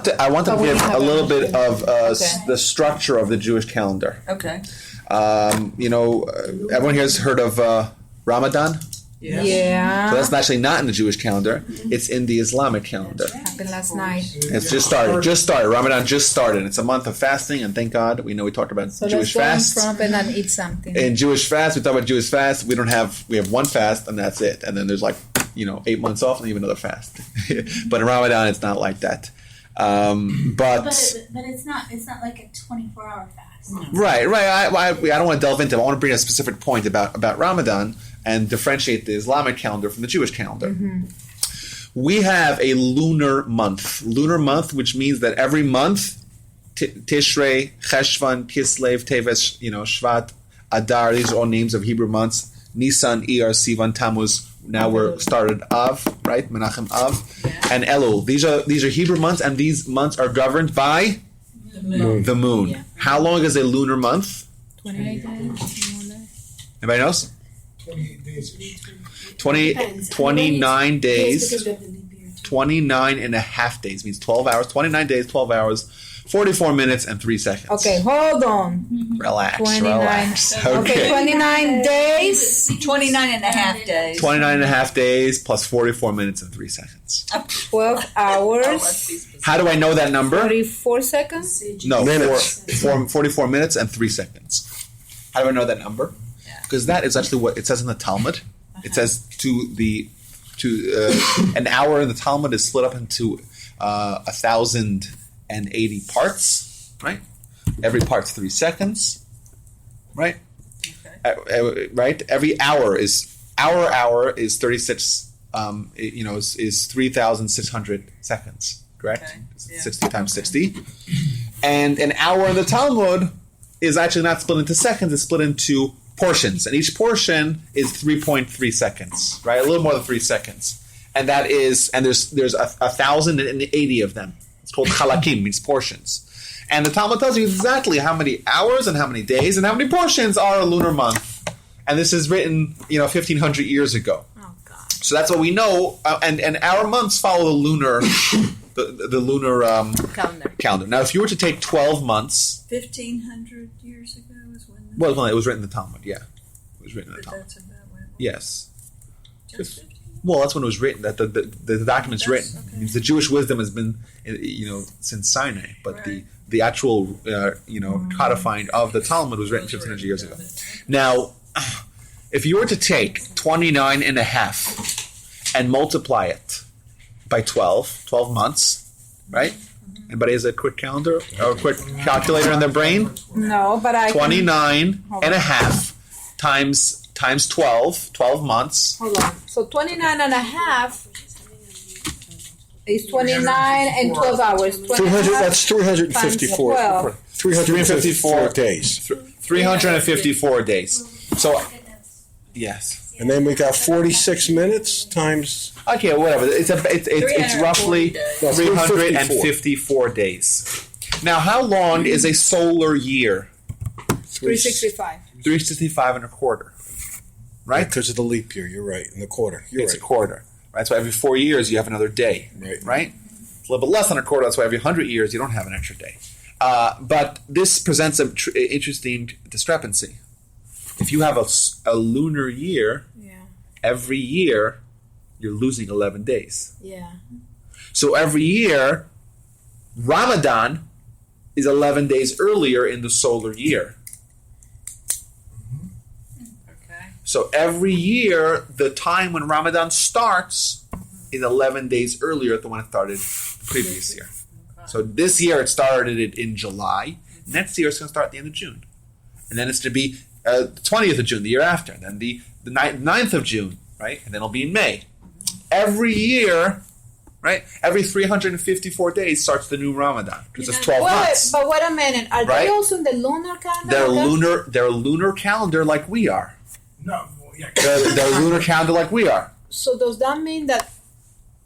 to give a little bit of the structure of the Jewish calendar. Okay. Everyone here has heard of Ramadan. Yeah. So that's actually not in the Jewish calendar. It's in the Islamic calendar. Happened last night. It's just started. Ramadan just started. It's a month of fasting, and thank God we talked about Jewish fast. So let's go in front and eat something. In Jewish fast, we talk about Jewish fast. We have one fast, and that's it. And then there's 8 months off, and even another fast. But in Ramadan, it's not like that. But it's not like a 24-hour fast. No. Right. I don't want to delve into it. I want to bring a specific point about Ramadan and differentiate the Islamic calendar from the Jewish calendar. Mm-hmm. We have a lunar month, which means that every month, Tishrei, Cheshvan, Kislev, Teves, Shvat, Adar, these are all names of Hebrew months. Nisan, Iyar, Sivan, Tammuz. Now we're started Av, right? Menachem Av, and Elul. These are Hebrew months, and these months are governed by the moon. Yeah. How long is a lunar month? 28 days. Anybody knows? 28 days. 29 days. 29 and a half days means 12 hours. 29 days, 12 hours, 44 minutes, and 3 seconds. Okay, hold on. Relax. 29. Okay, 29 days. 29 and a half days. 29 and a half days plus 44 minutes and 3 seconds. 12 hours. How do I know that number? 44 seconds? No, 44 minutes and 3 seconds. How do I know that number? Because that is actually what it says in the Talmud. It says an hour in the Talmud is split up into 1,080 parts, right? Every part's 3 seconds, right? Okay. Right. Every hour is 36. Is 3,600 seconds. Correct. Okay. Yeah. 60 times 60, and an hour in the Talmud is actually not split into seconds. It's split into portions, and each portion is 3.3 seconds, right? A little more than 3 seconds, and there's 1,080 of them. It's called chalakim, means portions. And the Talmud tells you exactly how many hours and how many days and how many portions are a lunar month. And this is written, 1,500 years ago. Oh God! So that's what we know. And our months follow the lunar, the lunar calendar. Now, if you were to take 12 months, 1,500 years ago is when. Well, it was written in the Talmud. Yeah, it was written in the Talmud. That's about when. Yes. Just 15? Well, that's when it was written. That the document's written. Okay. It means the Jewish wisdom has been, since Sinai, but the actual, codifying of the Talmud was written 1,500 years ago. Now, if you were to take 29 and a half and multiply it by 12 months, right? Anybody has a quick calendar or a quick calculator in their brain? No, but I 29 and a half times 12 months. Hold on. So 29 and a half is 29 and 12 hours. 300, that's 354. 354 days. 354 days. So, yes. And then we got 46 minutes times. Okay, whatever. It's roughly 354 days. Now, how long is a solar year? 365. 365 and a quarter. Right? Because of the leap year, you're right. In the quarter. It's a quarter. Right? So every 4 years you have another day. Right? It's a little bit less than a quarter. That's why every 100 years you don't have an extra day. But this presents an interesting discrepancy. If you have a lunar year, every year you're losing 11 days. Yeah. So every year, Ramadan is 11 days earlier in the solar year. Okay. So every year, the time when Ramadan starts is 11 days earlier than when it started the previous year. Okay. So this year it started in July. Next year it's going to start at the end of June. And then it's going to be the 20th of June the year after. And then the 9th of June, right? And then it'll be in May. Every year, right? Every 354 days starts the new Ramadan because it's 12 months. But wait a minute. Are they also in the lunar calendar? They're a lunar calendar like we are. No. Yeah. They're a lunar calendar like we are. So does that mean that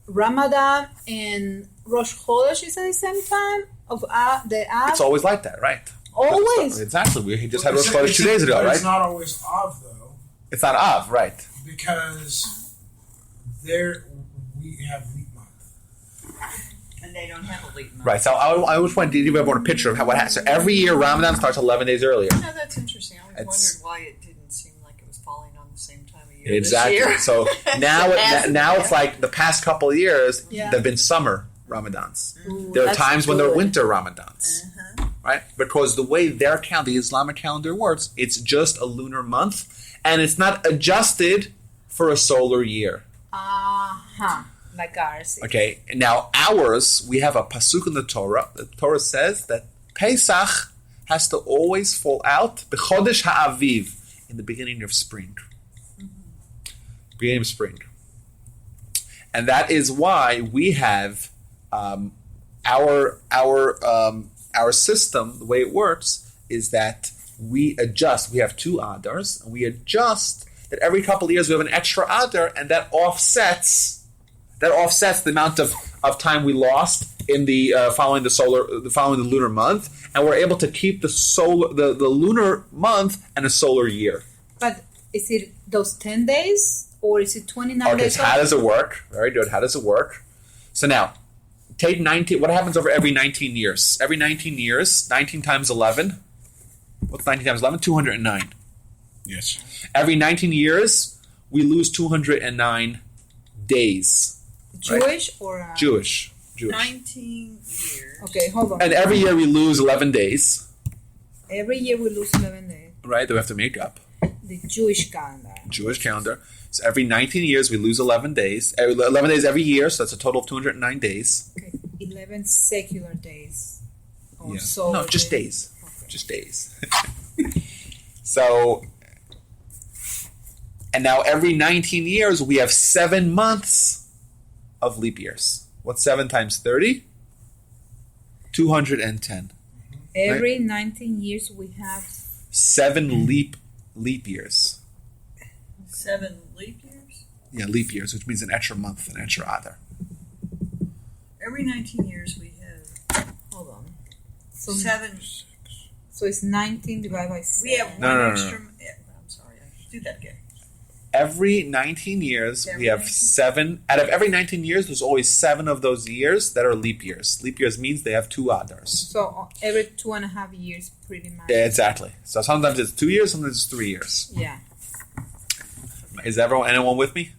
Ramadan and Rosh Chodesh is at the same time of the Av? It's always like that, right? Always. Exactly. We just had Rosh Chodesh 2 days ago, right? It's not always Av, though. It's not Av, right? Because we have leap month. And they don't have a leap month. Right. So I always want to give everyone a picture of what happens. So every year Ramadan starts 11 days earlier. No, that's interesting. I always It's- wondered why it didn't seem like it was falling on the same time of year. Exactly. This year. So now Hasn't it's like the past couple of years, Yeah. they've been summer Ramadans. Ooh, There are that's times when they're good. winter Ramadans, Uh-huh. right? Because the way their calendar, the Islamic calendar works, it's just a lunar month, and it's not adjusted for a solar year. Like ours. Okay, and now ours, we have a pasuk in the Torah. The Torah says that Pesach has to always fall out b'chodesh ha'aviv, in the beginning of spring. Beginning of spring. And that is why we have our system. The way it works is that we adjust. We have 2 adars, and we adjust that every couple of years we have an extra adar, and that offsets the amount of time we lost in the following the lunar month, and we're able to keep the lunar month and a solar year. But is it those 10 days or is it 29 Okay, days? so how does it work? Very good. How does it work? So now, take 19. What happens over every 19 years? Every 19 years, 19 times 11. What's 19 times 11? 209. Yes. Every 19 years, we lose 209 days. Jewish or Jewish. 19 years. Okay, hold on. And every year we lose 11 days, Every year we lose 11 days. right? That we have to make up. The Jewish calendar. Jewish calendar. So every 19 years we lose 11 days. 11 days every year, so that's a total of 209 days. Okay, 11 secular days. Or Yeah. solar No, just days. days. Okay. Just days. So, and now every 19 years we have 7 months of leap years. What's 7 times 30? 210. Every 19 years we have 7 leap years. 7 leap years? Yeah, leap years, which means an extra month, an extra adar. Every 19 years we have hold on. So, 7. so it's 19 divided by 7. We have No, one no. extra. Yeah, I'm sorry. Do that again. Every 19 years, Every we have 19? 7. Out of every 19 years, there's always 7 of those years that are leap years. Leap years means they have 2 adars. So every 2.5 years pretty much. Yeah, exactly. So sometimes it's 2 years, sometimes it's 3 years. Yeah. Is anyone with me?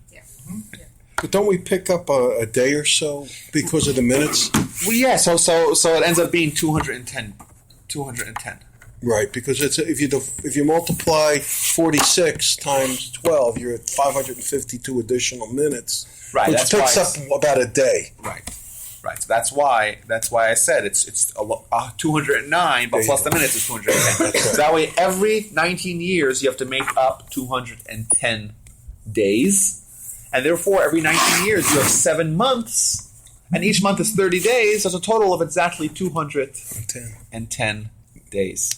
But don't we pick up a day or so because of the minutes? Well, yeah. So it ends up being 210. 210. Right, because it's if you multiply 46 times 12, you're at 552 additional minutes, Right. which That's picks why up about a day. Right. So that's why I said it's 209, but There you plus go. the minutes is 210. So that way, every 19 years you have to make up 210 days, and therefore every 19 years you have 7 months, and each month is 30 days. That's a total of exactly 210 days.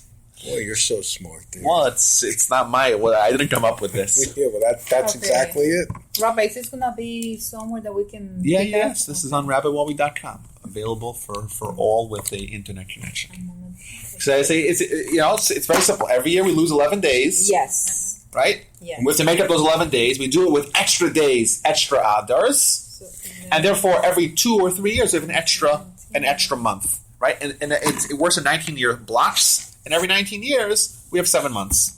Boy, you're so smart, dude. Well, it's not I didn't come up with this. Yeah, well, that's Okay. exactly it. Rabbi, is this going to be somewhere that we can Yeah, pick yes. up? This is on rabbitwalby.com, available for all with the internet connection. So I say it's very simple. Every year we lose 11 days, Yes. right? Yes. And we have to make up those 11 days. We do it with extra days, extra adars, So, and therefore every 2 or 3 years we have an extra month, right? And it works in 19-year blocks. And every 19 years we have 7 months.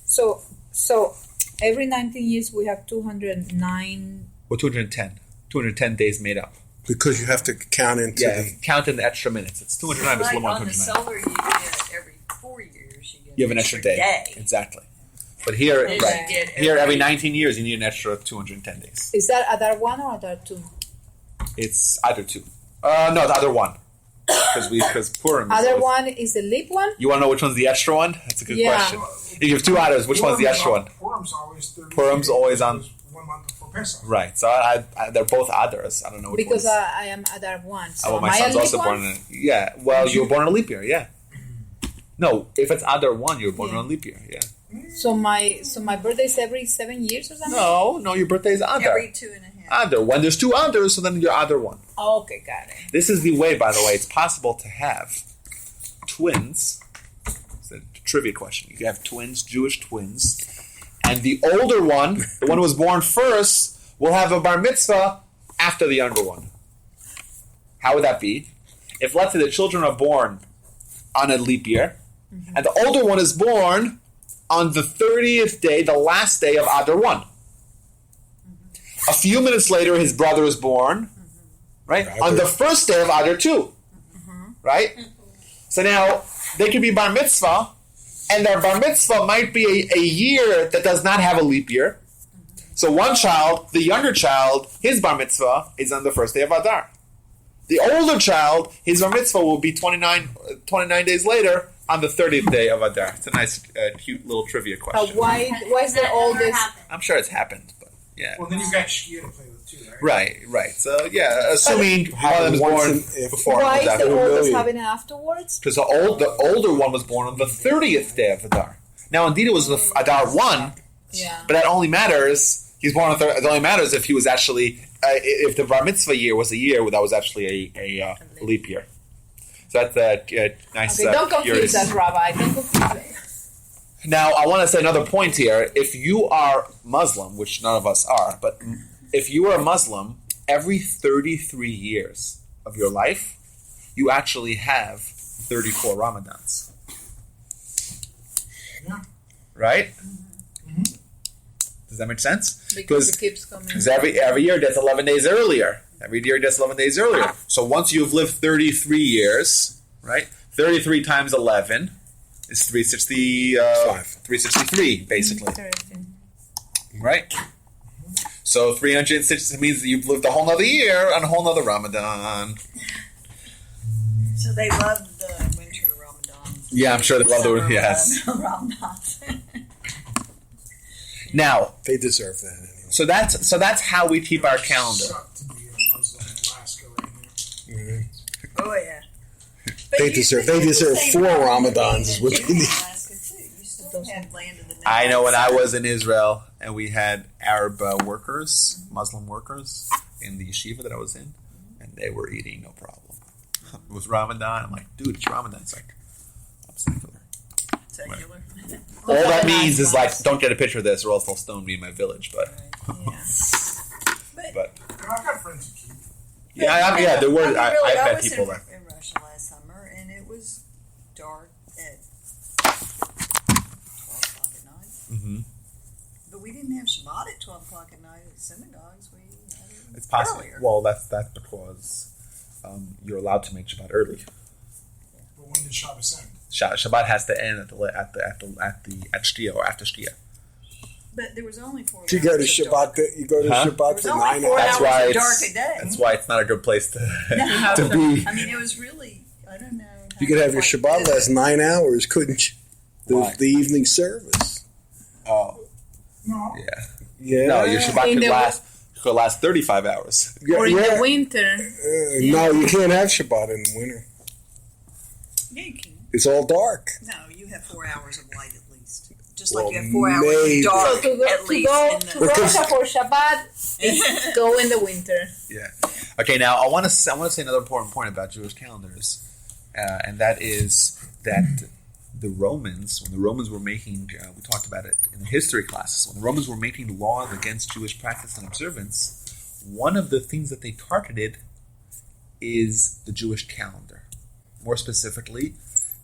so every 19 years we have 209. Well, 210 days made up. Because you have to count into Count in the extra minutes. It's 209, but it's a little more on than the 209. solar, you get every 4 years. You have an extra day. Exactly. But here, And right, you get here every 19 years you need an extra 210 days. Is that Adar 1 or Adar 2? It's either 2. No, the other 1. Because Purim is Other always- one is the leap one? You want to know which one's the extra one? That's a good Yeah. question. You have 2 others. Which one's the extra one? Purim's always 30 Purim's always on- There's 1 month before Pesach. Right. So they're both others. I don't know which Because one. I am Adar 1. So Oh, well, my am I son's a leap also one? born in yeah. Well, you were born in a leap year, yeah. No, if it's Adar 1, you were born Yeah. in a leap year, yeah. So my birthday is every 7 years or something? No, your birthday is Adar. Every 2.5. Adar. When there's 2 Adars, so then you're Adar 1. Oh, okay, got it. This is the way, by the way, it's possible to have twins. It's a trivia question. You can have twins, Jewish twins, and the older one, the one who was born first, will have a bar mitzvah after the younger one. How would that be? If, let's say, the children are born on a leap year, and the older one is born on the 30th day, the last day of Adar 1. A few minutes later, his brother is born, right? On the first day of Adar 2, right? So now, they could be bar mitzvah, and their bar mitzvah might be a year that does not have a leap year. So one child, the younger child, his bar mitzvah is on the first day of Adar. The older child, his bar mitzvah will be 29 days later on the 30th day of Adar. It's a nice, cute little trivia question. Why is the oldest? I'm sure it's happened, but yeah. Well, then you've got Shkia to play with too, right? Right. So yeah, assuming one of them was born before Why is the oldest million. having it afterwards? because the older one was born on the 30th day of Adar. Now, indeed, it was the Adar 1, Yeah. but that only matters. He's born on it only matters if he was actually if the bar mitzvah year was a year that was actually a leap year. So that's a nice. Okay, don't confuse curious. us, Rabbi. Don't confuse us. Now, I want to say another point here. If you are Muslim, which none of us are, but if you are a Muslim, every 33 years of your life, you actually have 34 Ramadans. Yeah. Right? Does that make sense? Because it keeps coming. Because every year that's 11 days earlier. Every year that's 11 days earlier. So once you've lived 33 years, right? 33 times 11 is 363, basically. Right? So 360 means that you've lived a whole nother year and a whole nother Ramadan. So they love the winter Ramadans. Yeah, I'm sure they love the Summer yes. Ramadans. Now, They deserve that anyway. so that's how we keep our calendar. Suck to be a Muslim in Alaska right now. Oh yeah. They deserve 4 Ramadans is what they need. Alaska too. You still have land of the I know when I was in Israel and we had Arab workers, Muslim workers in the yeshiva that I was in, and they were eating no problem. It was Ramadan. I'm like, dude, it's Ramadan. It's like, I'm secular. secular. All that means is like, don't get a picture of this or else they'll stone me in my village. But Yeah. but And I've got friends who keep. yeah, there were. I mean, I've really, met was people in, that. in Russia last summer, and it was dark at 12 o'clock at night. Mm-hmm. But we didn't have Shabbat at 12 o'clock at night at synagogues. We had it It's possible. earlier. Well, that's because you're allowed to make Shabbat early. But when did Shabbos end? Shabbat has to end at Shtia or after Shtia. But there was only 4 hours. You go to of Shabbat. dark. You go to Huh? There Shabbat was for only 9 4 hours. That's hours why of it's- dark a day. That's why it's not a good place to to be. I mean, it was really, I don't know. You could have your Shabbat last 9 hours, couldn't you? Why? The evening service. Oh, No. yeah. Yeah. No, your Shabbat In could last 35 hours. Yeah, Or in yeah. the winter. No, you can't have Shabbat in the winter. Yeah, you can. It's all dark. No, you have 4 hours of light at least. Just Well, like you have 4 hours maybe. of dark So at least. in to the, Russia for Shabbat, is go in the winter. Yeah. Okay. Now I want to say another important point about Jewish calendars, and that is that the Romans, when the Romans were making, we talked about it in the history classes, when the Romans were making laws against Jewish practice and observance, one of the things that they targeted is the Jewish calendar. More specifically,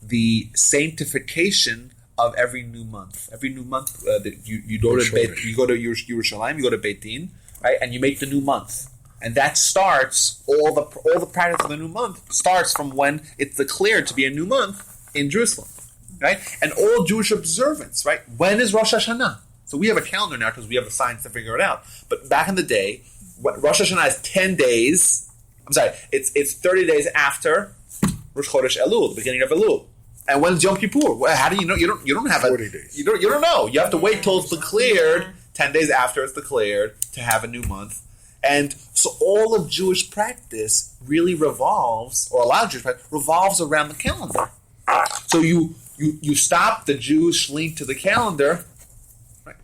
the sanctification of every new month. Every new month, you go to Yerushalayim, you go to Beit Din, right, and you make the new month, and that starts all the practice of the new month starts from when it's declared to be a new month in Jerusalem, right, and all Jewish observance, right. When is Rosh Hashanah? So we have a calendar now because we have the science to figure it out. But back in the day, Rosh Hashanah is 10 days. I'm sorry, it's 30 days after Rosh Chodesh Elul, the beginning of Elul. And when's Yom Kippur? Well, how do you know? You don't have 40 days. You don't know. You have to wait till it's declared 10 days after it's declared to have a new month. And so all of Jewish practice really revolves, or a lot of Jewish practice revolves around the calendar. So you stop the Jewish link to the calendar. Right?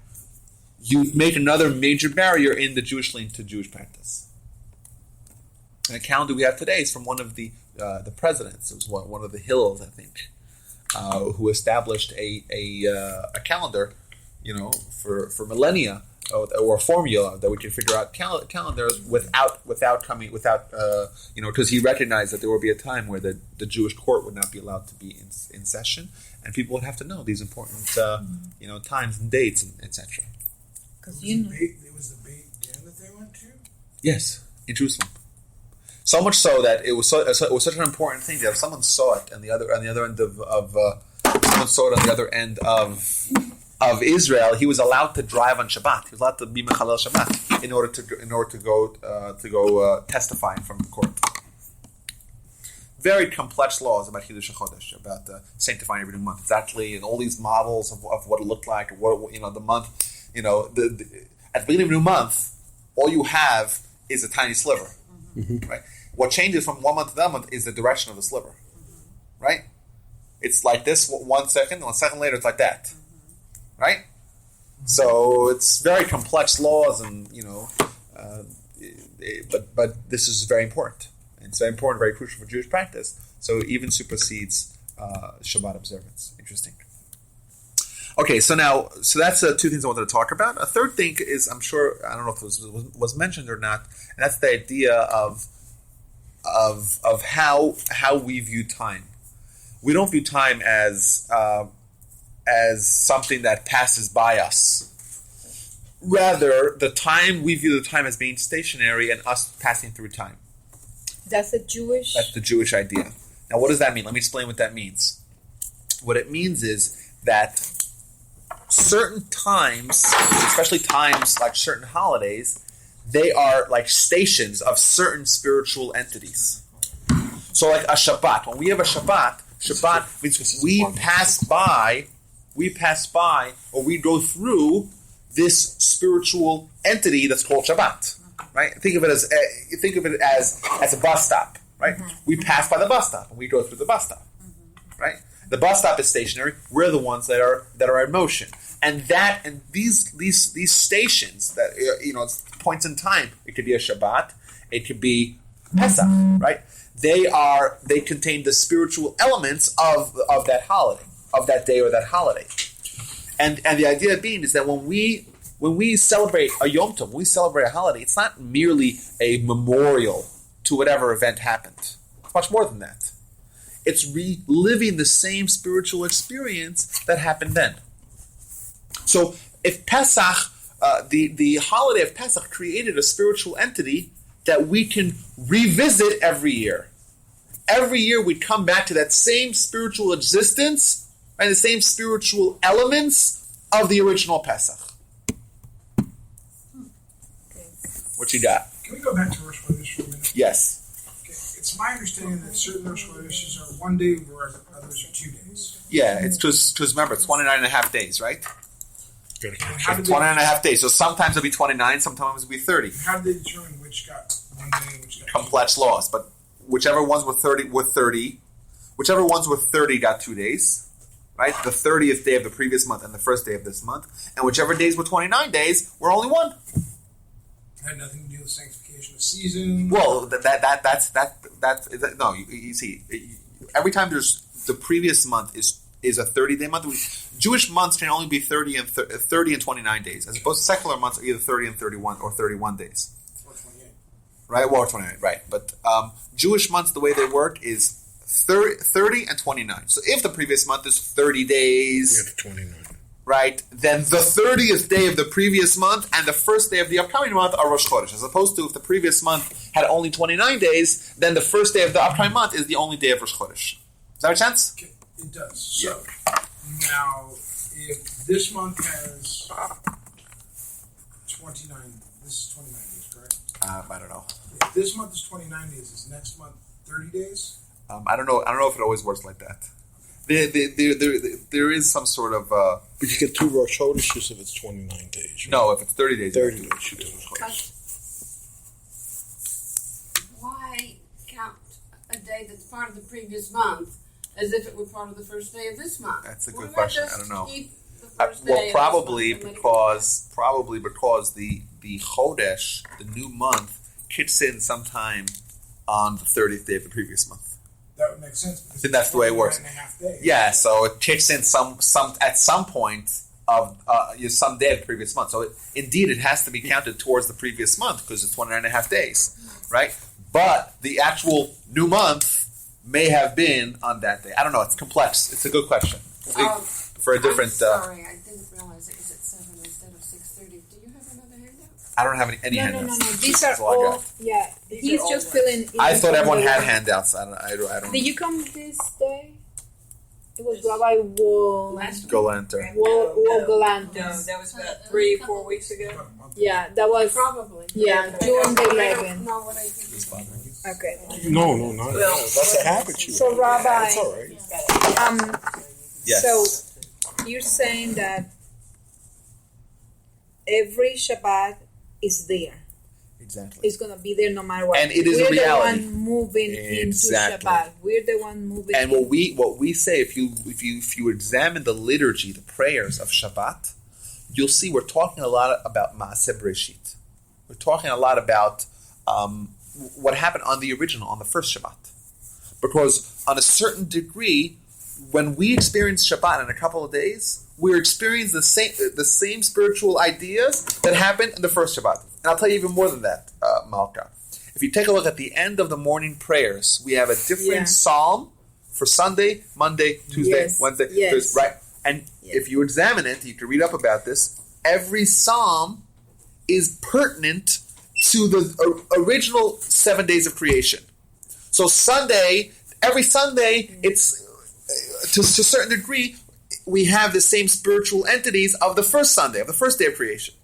You make another major barrier in the Jewish link to Jewish practice. And the calendar we have today is from one of the presidents. It was one of the Hills, I think, who established a calendar, for millennia or a formula that we can figure out calendars without because he recognized that there would be a time where the Jewish court would not be allowed to be in session, and people would have to know these important times and dates, and etc. Because It was the Beit Din that they went to? Yes, in Jerusalem. So much so that it was such an important thing that if someone saw it on the other end of Israel, he was allowed to drive on Shabbat. He was allowed to be mechalel Shabbat in order to go testify in front of the court. Very complex laws about Hidush HaChodesh, about sanctifying every new month. Exactly, and all these models of what it looked like. What the month, at the beginning of a new month, all you have is a tiny sliver, right? What changes from one month to that month is the direction of the sliver, right? It's like this 1 second, and 1 second later it's like that. Right, so it's very complex laws, and but this is very important. It's very important, very crucial for Jewish practice. So it even supersedes Shabbat observance. Interesting. Okay, so that's two things I wanted to talk about. A third thing is, I don't know if it was mentioned or not, and that's the idea of how we view time. We don't view time as something that passes by us. Rather, we view the time as being stationary and us passing through time. That's the Jewish idea. Now, what does that mean? Let me explain what that means. What it means is that certain times, especially times like certain holidays, they are like stations of certain spiritual entities. So like a Shabbat. When we have a Shabbat means we pass by, or we go through this spiritual entity that's called Shabbat, right? Think of it as a bus stop, right? We pass by the bus stop and we go through the bus stop, right? The bus stop is stationary. We're the ones that are in motion, and these stations that it's points in time. It could be a Shabbat, it could be Pesach, right? They contain the spiritual elements of that holiday, of that day or that holiday, and the idea being is that when we celebrate a Yom Tov, when we celebrate a holiday, it's not merely a memorial to whatever event happened. It's much more than that. It's reliving the same spiritual experience that happened then. So if Pesach, the holiday of Pesach created a spiritual entity that we can revisit every year. Every year we come back to that same spiritual existence and the same spiritual elements of the original Pesach. What you got? Can we go back to Rosh Chodesh for a minute? Yes. Okay. It's my understanding that certain Rosh Chodeshes are 1 day, whereas others are 2 days. Yeah, it's because remember, it's 29 and a half days, right? And how did 29 and a half days. So sometimes it'll be 29, sometimes it'll be 30. How did they determine which got 1 day and which got 2 days? Complex laws, but whichever ones were 30, whichever ones were 30 got 2 days, right? The 30th day of the previous month and the first day of this month, and whichever days were 29 days were only 1. It had nothing to do with sanctification of season. Well, no. You see, every time there's the previous month is a 30-day month. Jewish months can only be 30 and 29 days, as opposed to secular months are either 30 and 31 or 31 days. Or 28. Right? Or 28, right. But Jewish months, the way they work is 30 and 29. So if the previous month is 30 days, we have 29. Right, then the 30th day of the previous month and the first day of the upcoming month are Rosh Chodesh. As opposed to if the previous month had only 29 days, then the first day of the upcoming month is the only day of Rosh Chodesh. Does that make sense? Okay, it does. So, now, if this month has 29, this is 29 days, correct? I don't know. If this month is 29 days, is next month 30 days? I don't know if it always works like that. There is some sort of... But you get 2 Rosh Chodeshes if it's 29 days. Right? No, if it's 30 days. 30 days you do. Why count a day that's part of the previous month as if it were part of the first day of this month? That's a Why good not question. just I don't know. keep the first day of this probably month and make it because the Chodesh, the new month, kicks in sometime on the 30th day of the previous month. That would make sense. Because Then that's the way it works. 29 and a half days. Yeah, so it kicks in some at some point of some day of the previous month. So indeed, it has to be counted towards the previous month because it's 29.5 days, right? But the actual new month may have been on that day. I don't know. It's complex. It's a good question for a different. I'm sorry, I didn't realize it was at 7 instead of 6:30. Do you have another handout? I don't have any No. handouts. These are That's all I all. got. Yeah, These he's are all just right. filling. in I thought everyone the- had handouts. I don't. Did you come this day? It was Rabbi Wall. Golanter. Galanter. No, that was about 3-4 weeks ago. Yeah, that was. Probably. Yeah, June the I don't 11th. know what I think. Okay. No, not that's a habit you. So, Rabbi, That's all right. Yes. So you're saying that every Shabbat is there. Exactly. It's gonna be there no matter what. And it is a We're reality. the one moving Exactly. into Shabbat. We're the one moving. And what we say, if you examine the liturgy, the prayers of Shabbat, you'll see we're talking a lot about Maaseh Bereshit. We're talking a lot about what happened on the original, on the first Shabbat. Because on a certain degree, when we experience Shabbat in a couple of days, we're experiencing the same spiritual ideas that happened in the first Shabbat. And I'll tell you even more than that, Malka. If you take a look at the end of the morning prayers, we have a different psalm for Sunday, Monday, Tuesday, Wednesday, Thursday, right? And if you examine it, you can read up about this. Every psalm is pertinent to the original 7 days of creation. So every Sunday, it's to a certain degree, we have the same spiritual entities of the first Sunday, of the first day of creation.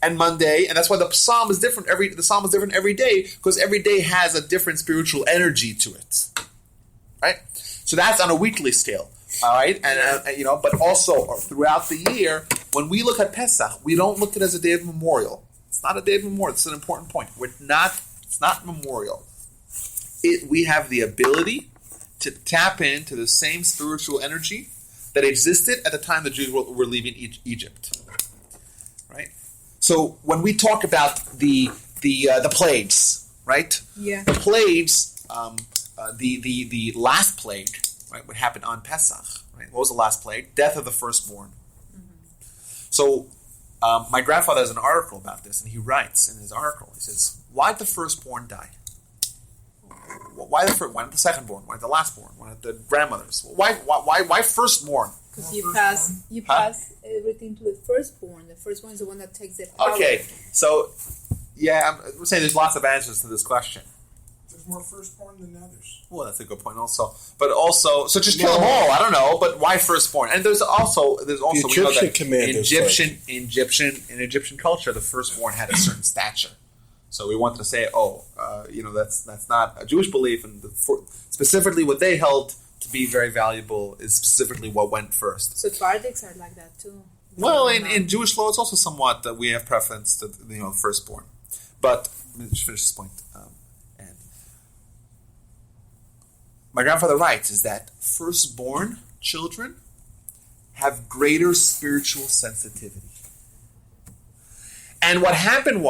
And Monday, and that's why the psalm is different. The psalm is different every day because every day has a different spiritual energy to it, right? So that's on a weekly scale, all right. And but also throughout the year, when we look at Pesach, we don't look at it as a day of memorial. It's not a day of memorial. It's an important point. It's not memorial. We have the ability to tap into the same spiritual energy that existed at the time the Jews were leaving Egypt, right? So when we talk about the plagues, right? Yeah. The plagues, the last plague, right? What happened on Pesach, right? What was the last plague? Death of the firstborn. Mm-hmm. So my grandfather has an article about this, and he writes in his article, he says, "Why did the firstborn die? Why the secondborn? Why the lastborn? Why the grandmothers? Why firstborn?" Because you pass everything to the firstborn. The firstborn is the one that takes the power. Okay, so I'm saying there's lots of answers to this question. There's more firstborn than others. Well, that's a good point. So just kill them all. I don't know, but why firstborn? And there's also The we know Egyptian that commanders in Egyptian culture, the firstborn had a certain stature. So we wanted to say, that's not a Jewish belief, and specifically what they held to be very valuable is specifically what went first. So Sephardics are like that too. Well, in Jewish law, it's also somewhat that we have preference to firstborn. But let me just finish this point. And my grandfather writes is that firstborn children have greater spiritual sensitivity. And what happened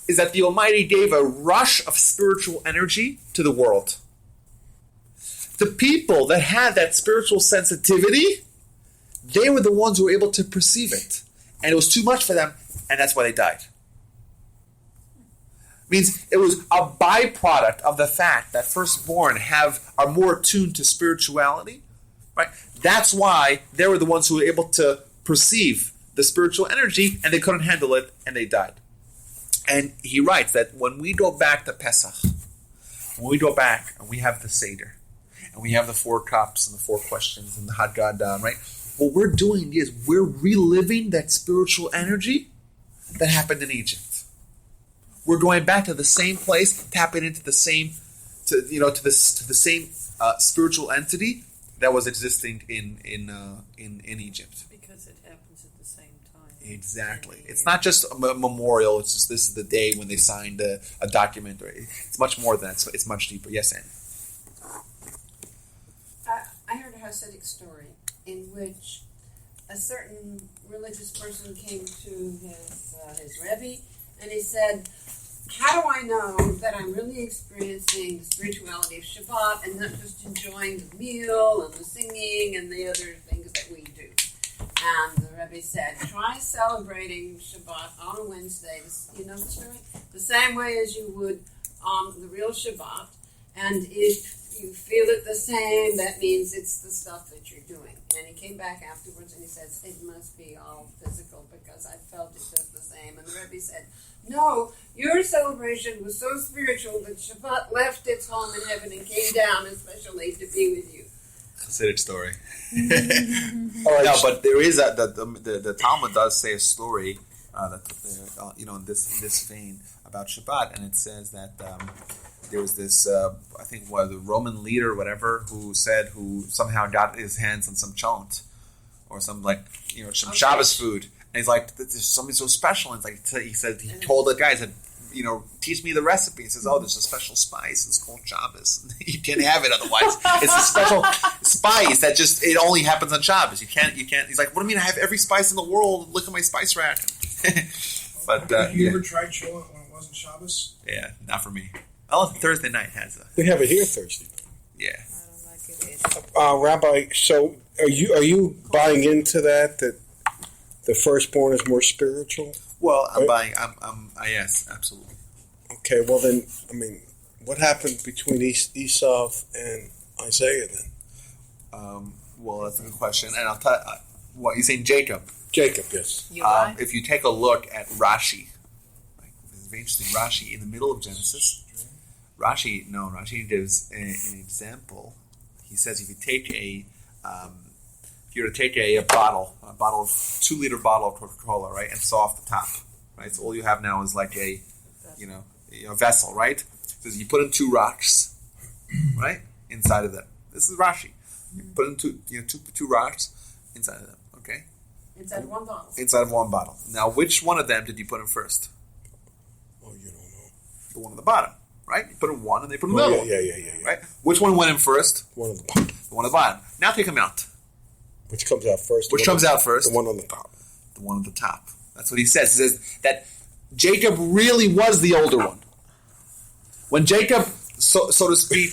is that the Almighty gave a rush of spiritual energy to the world. The people that had that spiritual sensitivity, they were the ones who were able to perceive it. And it was too much for them, and that's why they died. It means it was a byproduct of the fact that firstborn are more attuned to spirituality, right? That's why they were the ones who were able to perceive the spiritual energy, and they couldn't handle it, and they died. And he writes that when we go back to Pesach, when we go back and we have the Seder, and we have the 4 cups and the 4 questions and the Haggadah, right? What we're doing is we're reliving that spiritual energy that happened in Egypt. We're going back to the same place, tapping into the same, to the same spiritual entity that was existing in Egypt. Because it happens at the same time. Exactly. It's not just a memorial. It's just this is the day when they signed a document. It's much more than that. It's much deeper. Yes, Anne. I heard a Hasidic story in which a certain religious person came to his Rebbe and he said, "How do I know that I'm really experiencing the spirituality of Shabbat and not just enjoying the meal and the singing and the other things that we do?" And the Rebbe said, try celebrating Shabbat on a Wednesday. You know the story? The same way as you would on the real Shabbat. And if you feel it the same, that means it's the stuff that you're doing. And he came back afterwards and he says, it must be all physical because I felt it just the same. And the Rebbe said, no, your celebration was so spiritual that Shabbat left its home in heaven and came down especially to be with you. Hasidic story. All right. No, but there is the Talmud does say a story in this vein about Shabbat, and it says that there was this I think the Roman leader, whatever, who somehow got his hands on some chont or some some Shabbos food, and he's like, "There's something so special." And it's like he told the guy, he said, teach me the recipe. He says, there's a special spice. It's called Shabbos. You can't have it otherwise. It's a special spice that it only happens on Shabbos. You can't. He's like, what do you mean? I have every spice in the world. Look at my spice rack. But have you ever tried cholent when it wasn't Shabbos? Yeah, not for me. Oh, Thursday night has a. We have it here Thursday. Yeah. I don't like it. Rabbi, so are you buying into that the firstborn is more spiritual? Well, yes, absolutely. Okay, well then, what happened between Esau and Isaiah then? Well, that's a good question, and I'll tell you, what you're saying, Jacob. Jacob, yes. You're right. If you take a look at Rashi, it's very interesting. Rashi in the middle of Genesis. Rashi gives an example. He says if you were to take a bottle of 2-liter bottle of Coca-Cola, right, and saw off the top, right. So all you have now is like a vessel, right. So you put in 2 rocks, right, inside of them. This is Rashi. You put in two rocks inside of them. Okay. Inside one bottle. Inside of one bottle. Now, which one of them did you put in first? Oh, you don't know. The one on the bottom, right? You put in one, and they put in the middle. Yeah. Right. Which one went in first? One on the bottom. The one on the bottom. Now take them out. Which comes out first? Which comes out first? The one on the top. The one on the top. That's what he says. He says that Jacob really was the older one. When Jacob, so to speak,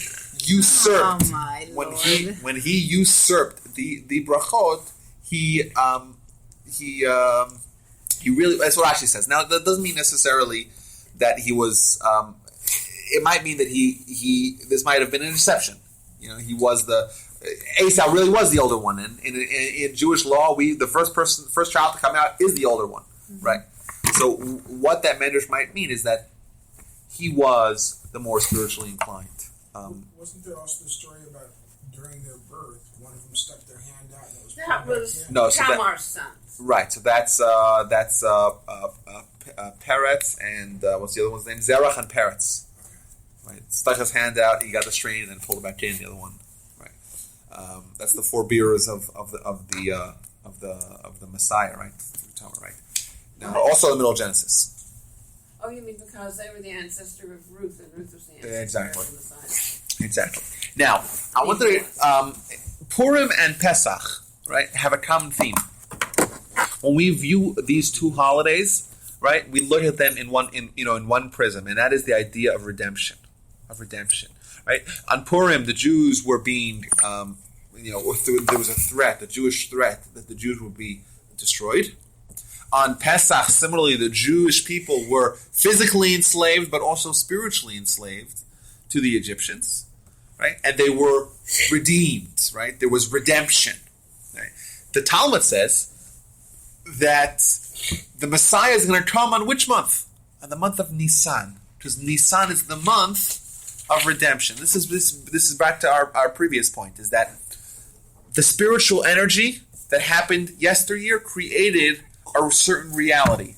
usurped, Oh my Lord. when he usurped the brachot, he really, that's what Rashi says. Now that doesn't mean necessarily that he was. It might mean that this might have been an exception. He was Esau really was the older one, and in Jewish law, the first child to come out is the older one, right? So what that medrash might mean is that he was the more spiritually inclined. Wasn't there also the story about during their birth, one of them stuck their hand out and it was That pulled was back in? No, so Tamar's son. Right, so that's Peretz, and what's the other one's name? Zerach and Peretz. Right, stuck his hand out, he got the strain, and then pulled it back in. The other one, right? That's the forebearers of the Messiah, right? Right. Now, also in the middle of Genesis. Oh, you mean because they were the ancestor of Ruth, and Ruth was the ancestor Exactly. of the Messiah. Exactly. Now, I want to Purim and Pesach, right, have a common theme. When we view these two holidays, right, we look at them in one prism, and that is the idea of redemption. Right? On Purim, the Jews were being, there was a threat, a Jewish threat, that the Jews would be destroyed. On Pesach, similarly, the Jewish people were physically enslaved, but also spiritually enslaved to the Egyptians, right? And they were redeemed, right? There was redemption. Right? The Talmud says that the Messiah is going to come on which month? On the month of Nisan, because Nisan is the month of redemption. This is back to our previous point, is that the spiritual energy that happened yesteryear created a certain reality,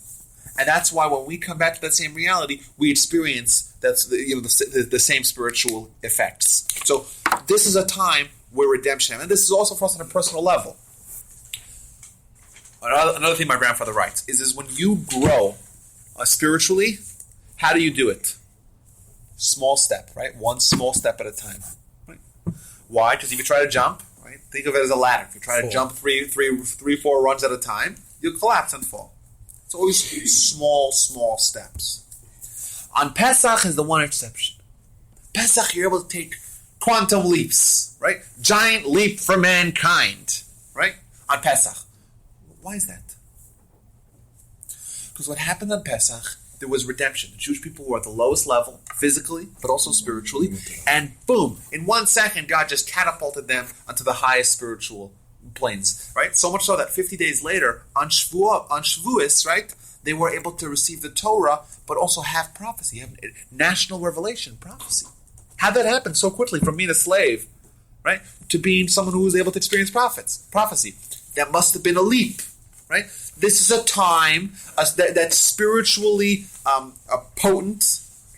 and that's why when we come back to that same reality, we experience the same spiritual effects. So this is a time where redemption, and this is also for us on a personal level. Another thing my grandfather writes is when you grow spiritually, how do you do it? Small step, right? One small step at a time. Right? Why? Because if you try to jump, right? Think of it as a ladder. If you try to jump three, 4 runs at a time, you'll collapse and fall. It's always small steps. On Pesach is the one exception. Pesach, you're able to take quantum leaps, right? Giant leap for mankind, right? On Pesach. Why is that? Because what happened on Pesach, there was redemption. The Jewish people were at the lowest level, physically, but also spiritually. And boom, in 1 second, God just catapulted them onto the highest spiritual planes, right? So much so that 50 days later, on Shavuos, right, they were able to receive the Torah, but also have prophecy, have national revelation, prophecy. How'd that happen so quickly from being a slave, right, to being someone who was able to experience prophecy? That must have been a leap, right? This is a time that's spiritually potent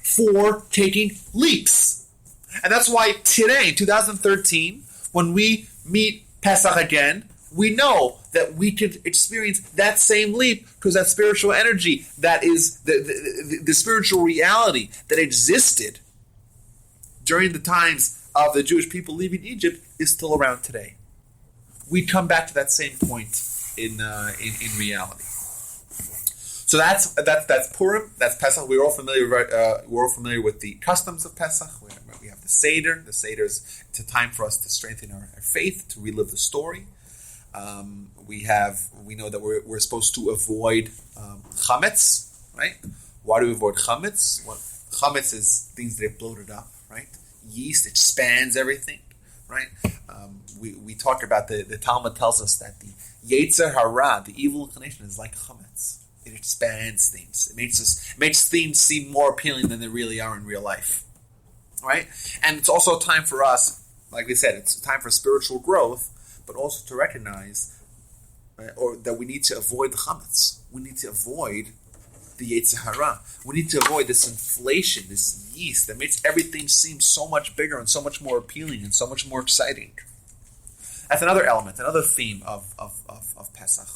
for taking leaps. And that's why today, in 2013, when we meet Pesach again, we know that we could experience that same leap because that spiritual energy, that is the spiritual reality that existed during the times of the Jewish people leaving Egypt is still around today. We come back to that same point in reality. So that's Purim. That's Pesach. We're all familiar. We're all familiar with the customs of Pesach. We have the Seder. The Seder is it's a time for us to strengthen our faith, to relive the story. We know that we're supposed to avoid chametz, right? Why do we avoid chametz? Well, chametz is things that are bloated up, right? Yeast expands everything, right? We talk about the Talmud tells us that the yetzer hara, the evil inclination, is like chametz. It expands things. It makes things seem more appealing than they really are in real life, right? And it's also a time for us, like we said, it's a time for spiritual growth, but also to recognize, or that we need to avoid the chametz. We need to avoid the yetzer hara. We need to avoid this inflation, this yeast that makes everything seem so much bigger and so much more appealing and so much more exciting. That's another element, another theme of Pesach.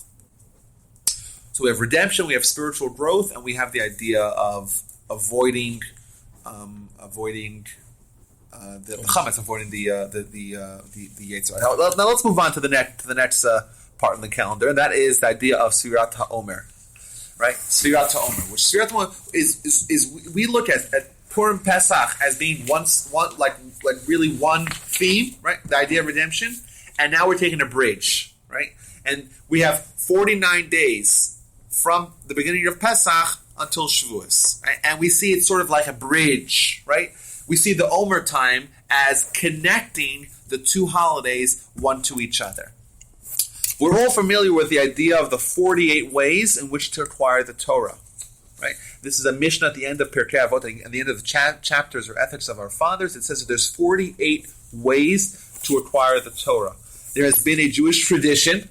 So we have redemption, we have spiritual growth, and we have the idea of avoiding the chametz, avoiding the yetzer hara. Now let's move on to the next part in the calendar, and that is the idea of Sfirat HaOmer, right? Sfirat HaOmer, which Sfirat HaOmer is we look at Purim Pesach as being one really one theme, right? The idea of redemption, and now we're taking a bridge, right? And we have 49 days from the beginning of Pesach until Shavuos, right? And we see it sort of like a bridge, right? We see the Omer time as connecting the two holidays one to each other. We're all familiar with the idea of the 48 ways in which to acquire the Torah, right? This is a Mishnah at the end of Pirkei Avot, at the end of the chapters or ethics of our fathers. It says that there's 48 ways to acquire the Torah. There has been a Jewish tradition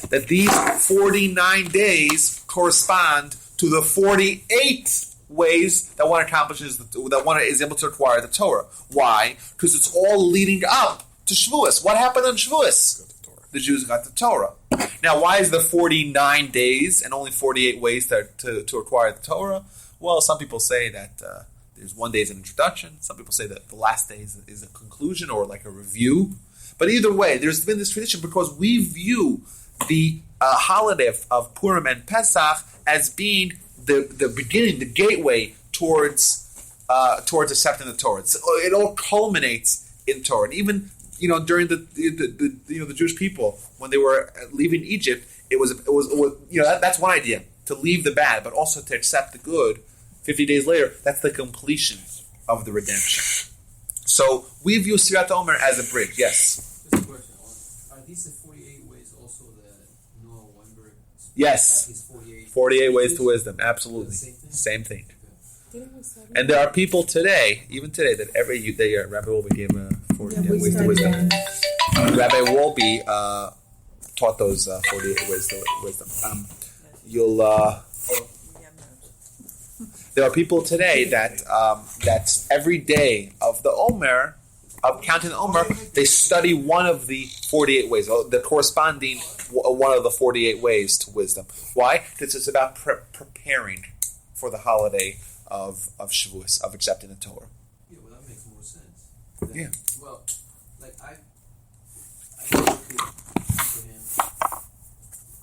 that these 49 days correspond to the 48 ways that one is able to acquire the Torah. Why? Because it's all leading up to Shavuos. What happened on Shavuos? The Jews got the Torah. Now, why is there 49 days and only 48 ways to acquire the Torah? Well, some people say that there's one day is an introduction. Some people say that the last day is a conclusion or like a review. But either way, there's been this tradition because we view the holiday of Purim and Pesach as being the beginning, the gateway towards accepting the Torah. It all culminates in Torah. And even during the Jewish people when they were leaving Egypt, it was that's one idea, to leave the bad, but also to accept the good. 50 days later, that's the completion of the redemption. So we view Sfirat HaOmer as a bridge. Yes. Just a question. Are these the 48 ways also that Noah Weinberg? Yes. 48 ways to wisdom. Absolutely. Same thing. And there are people today, even today, that every year Rabbi Wolbe gave 48 ways to wisdom. Rabbi Wolbe taught those 48 ways to wisdom. There are people today that every day of the Omer, of counting the Omer, they study one of the 48 ways, the corresponding one of the 48 ways to wisdom. Why? Because it's about preparing for the holiday of Shavuos, of accepting the Torah. Yeah, well, that makes more sense. Yeah. Well, like I never could comprehend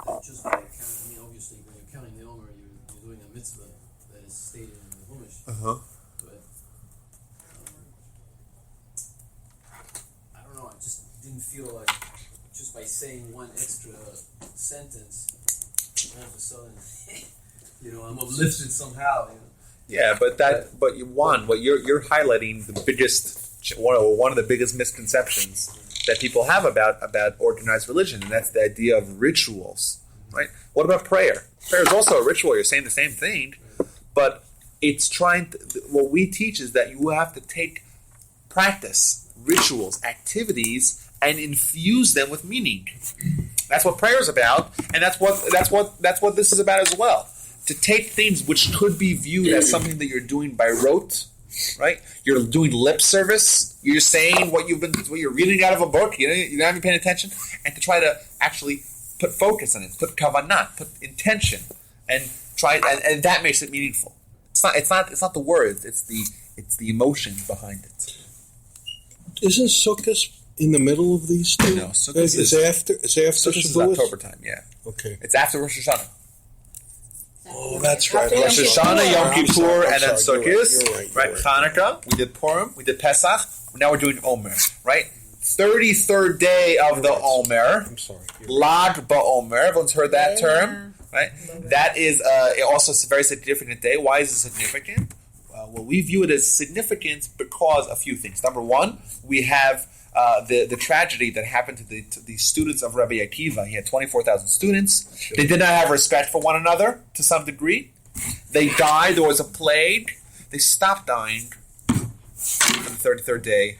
that just by counting. I mean, obviously, when you're counting the Omer, you're doing a mitzvah that is stated in the Chumash. Uh-huh. But I don't know. I just didn't feel like just by saying one extra sentence, all of a sudden, I'm uplifted somehow. Yeah, but what you're highlighting the biggest one of the biggest misconceptions that people have about organized religion, and that's the idea of rituals, right? What about prayer? Prayer is also a ritual. You're saying the same thing, but it's what we teach is that you have to take practice, rituals, activities, and infuse them with meaning. That's what prayer is about, and that's what this is about as well. To take things which could be viewed as something that you're doing by rote, right? You're doing lip service. You're saying what you're reading out of a book. You're not even paying attention, and to try to actually put focus on it, put kavanah, put intention, and and that makes it meaningful. It's not the words. It's the emotion behind it. Isn't Sukkot in the middle of these two? No, Sukkot is after Sukkot is Shavuos? October time. Yeah, Okay. it's after Rosh Hashanah. Oh, that's right. After Rosh Hashanah, Yom Kippur, and then Sukkot. You're right. Hanukkah. We did Purim. We did Pesach. Now we're doing Omer. Right. 33rd day of the Omer. I'm sorry. Lag BaOmer. Everyone's heard that term, right? That is also a very significant day. Why is it significant? Well, we view it as significant because a few things. Number one, we have the tragedy that happened to the students of Rabbi Akiva. He had 24,000 students. They did not have respect for one another to some degree. They died. There was a plague. They stopped dying on the 33rd day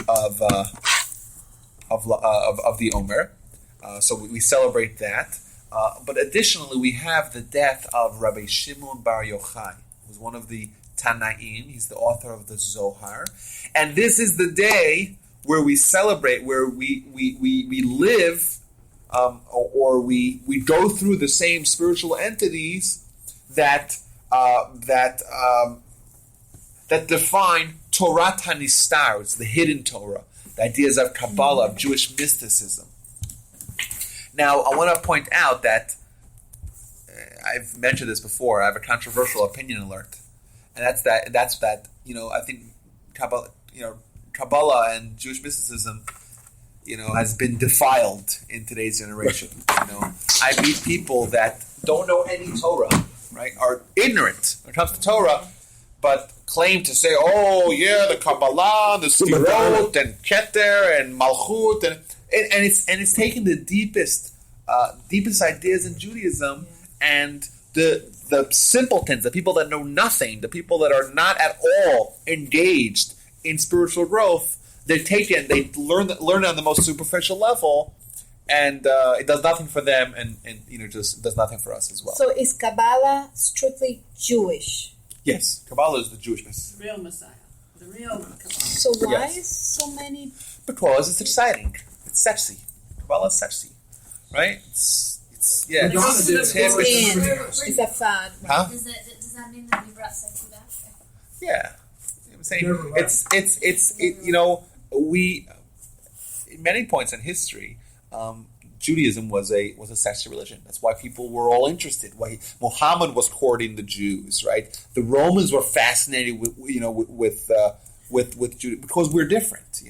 of the Omer. So we celebrate that. But additionally, we have the death of Rabbi Shimon Bar Yochai, who was one of the Tanaim. He's the author of the Zohar. And this is the day where we celebrate, where we live, or we go through the same spiritual entities that define Torah Hanistar. It's the hidden Torah, the ideas of Kabbalah, of Jewish mysticism. Now, I want to point out that I've mentioned this before. I have a controversial opinion alert, and that's that. I think Kabbalah and Jewish mysticism, has been defiled in today's generation. I meet people that don't know any Torah, right? Are ignorant when it comes to Torah, but claim to say, "Oh, yeah, the Kabbalah, the Stirot, and Keter, and Malchut, and it's taking the deepest ideas in Judaism and the simpletons, the people that know nothing, the people that are not at all engaged in spiritual growth. They learn it on the most superficial level, and it does nothing for them, and just does nothing for us as well. So is Kabbalah strictly Jewish? Yes, Kabbalah is the Jewish mysticism. The real Messiah. The real Kabbalah. So why Yes. is so many? Because it's exciting. It's sexy. Kabbalah is sexy, right? It's hip. It's a fad. Huh? Does that mean that we brought sexy back? Yeah. I'm saying Never left. we in many points in history, Judaism was a sexy religion. That's why people were all interested. Why Muhammad was courting the Jews, right? The Romans were fascinated with Judaism because we're different.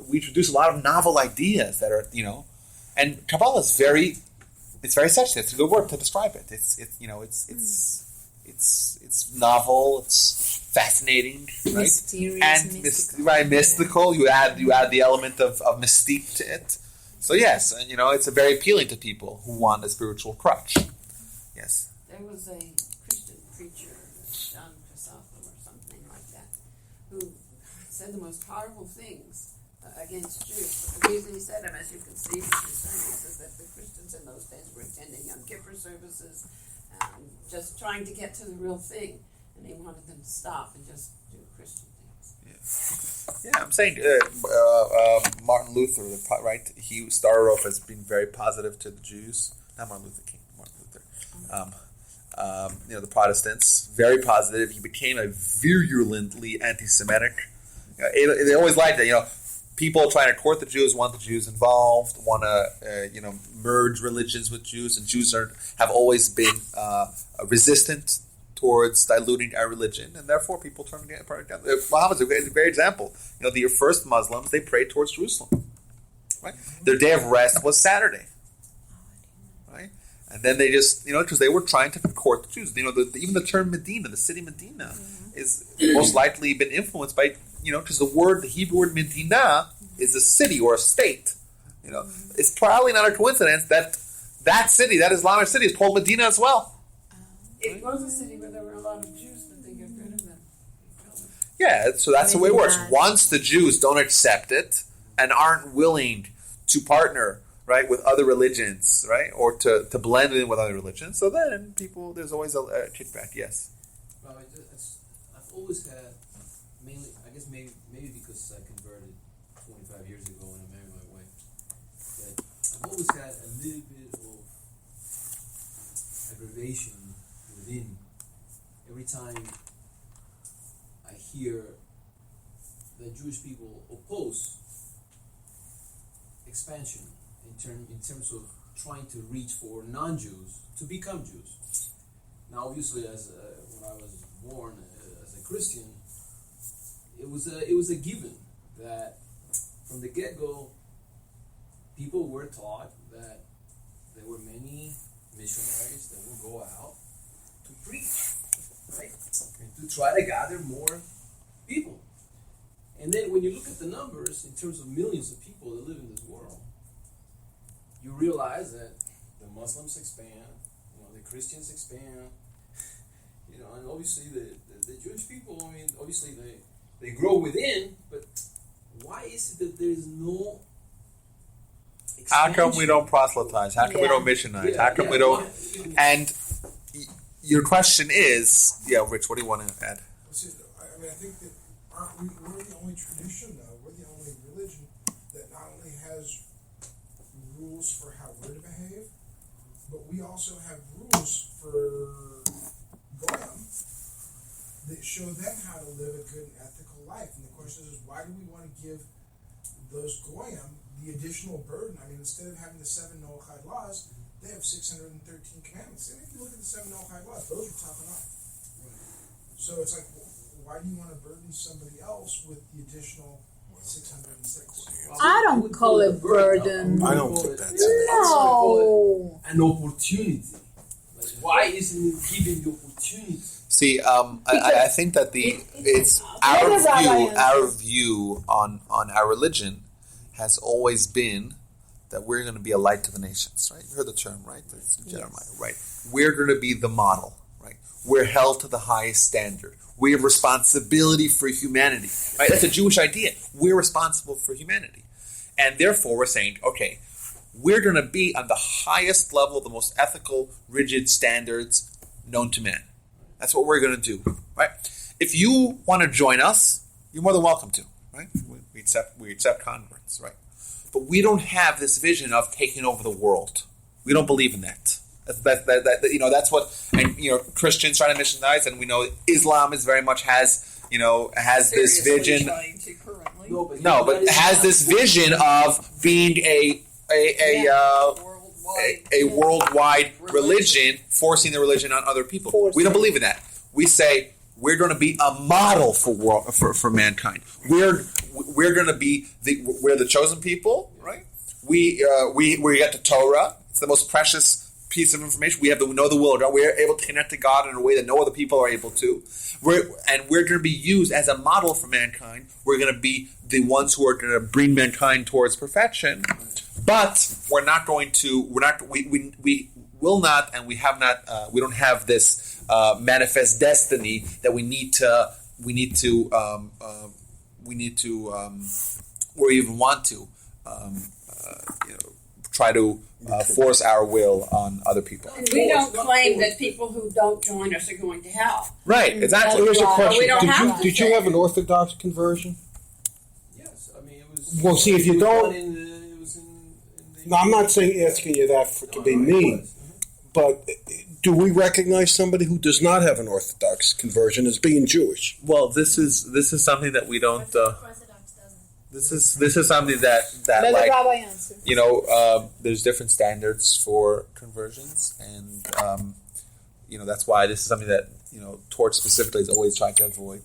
We introduce a lot of novel ideas that are and Kabbalah is very sexy. It's a good word to describe it. It's novel. It's fascinating, right? Mysterious, And mystical. mystical. You add the element of mystique to it. So yes, and it's very appealing to people who want a spiritual crutch. Yes. There was a Christian preacher, John Chrysostom or something like that, who said the most powerful things against Jews. But the reason he said them, as you can see from his sermons, is that the Christians in those days were attending Yom Kippur services and just trying to get to the real thing. And he wanted them to stop and just do Christian things. Yeah, I'm saying Martin Luther, right? He started off as being very positive to the Jews. Not Martin Luther King, Martin Luther. The Protestants, very positive. He became a virulently anti-Semitic. They always liked that. People trying to court the Jews, want the Jews involved, want to merge religions with Jews, and Jews have always been resistant towards diluting our religion, and therefore people turn against Muhammad's a great example. The first Muslims, they prayed towards Jerusalem. right? Their day of rest was Saturday, right? And then they just, because they were trying to court the Jews. Even the term Medina, the city Medina, is most likely been influenced by, because the Hebrew word Medina is a city or a state. It's probably not a coincidence that city, that Islamic city, is called Medina as well. It was a city where there were a lot of Jews, but they got rid of them. Yeah, so that's the way it works. Once the Jews don't accept it and aren't willing to partner, right, with other religions, right, or to blend in with other religions, so then there's always a kickback. Yes. Well, I've always had, mainly, I guess maybe because I converted 25 years ago when I married my wife, that I've always had a little bit of aggravation within every time I hear that Jewish people oppose expansion in terms of trying to reach for non-Jews to become Jews. Now, obviously, when I was born as a Christian, it was a given that from the get-go, people were taught that there were many missionaries that would go out to preach, right, and to try to gather more people. And then when you look at the numbers in terms of millions of people that live in this world, you realize that the Muslims expand, the Christians expand, and obviously the Jewish people, obviously they grow within, but why is it that there's no expansion? How come we don't proselytize? How come we don't missionize? How come we don't... And your question is... Yeah, Rich, what do you want to add? I think that we're the only tradition, though, we're the only religion that not only has rules for how we're to behave, but we also have rules for Goyim that show them how to live a good and ethical life. And the question is why do we want to give those Goyim the additional burden? Instead of having the 7 Noahide laws, they have 613 commandments. And if you look at the 7 Noahide laws, those are tough enough. So it's like, why do you want to burden somebody else with the additional 606? I don't call it burden. I don't think that's No. An opportunity. Why isn't it given the opportunity? See, I think that it's our view on our religion has always been that we're going to be a light to the nations, right? You heard the term, right? That's Jeremiah, right? We're going to be the model, right? We're held to the highest standard. We have responsibility for humanity, right? That's a Jewish idea. We're responsible for humanity. And therefore, we're saying, okay, we're going to be on the highest level, the most ethical, rigid standards known to man. That's what we're going to do, right? If you want to join us, you're more than welcome to, right? We accept converts, right? But we don't have this vision of taking over the world. We don't believe in that. That's what Christians try to missionize, and we know Islam is very much has this vision. But has this vision of being a worldwide religion, forcing the religion on other people. We don't believe in that. We say we're going to be a model for mankind. We're going to be we're the chosen people, right? We get the Torah. It's the most precious piece of information. We know the will of God. We're able to connect to God in a way that no other people are able to. We're going to be used as a model for mankind. We're going to be the ones who are going to bring mankind towards perfection. But we're not going to. We will not, and we have not. We don't have this manifest destiny that we need to. Or even want to. Try to force our will on other people. And we don't claim that people who don't join us are going to hell. Right, exactly. Here's a question. We don't have to Did you have an Orthodox conversion? Yes, it was. Well, see, if you don't... It was in No, I'm not asking you that to be mean, but do we recognize somebody who does not have an Orthodox conversion as being Jewish? Well, this is something that we don't. Orthodox doesn't. This is something that Let the like rabbi answer. there's different standards for conversions, and that's why this is something that Torch specifically is always trying to avoid.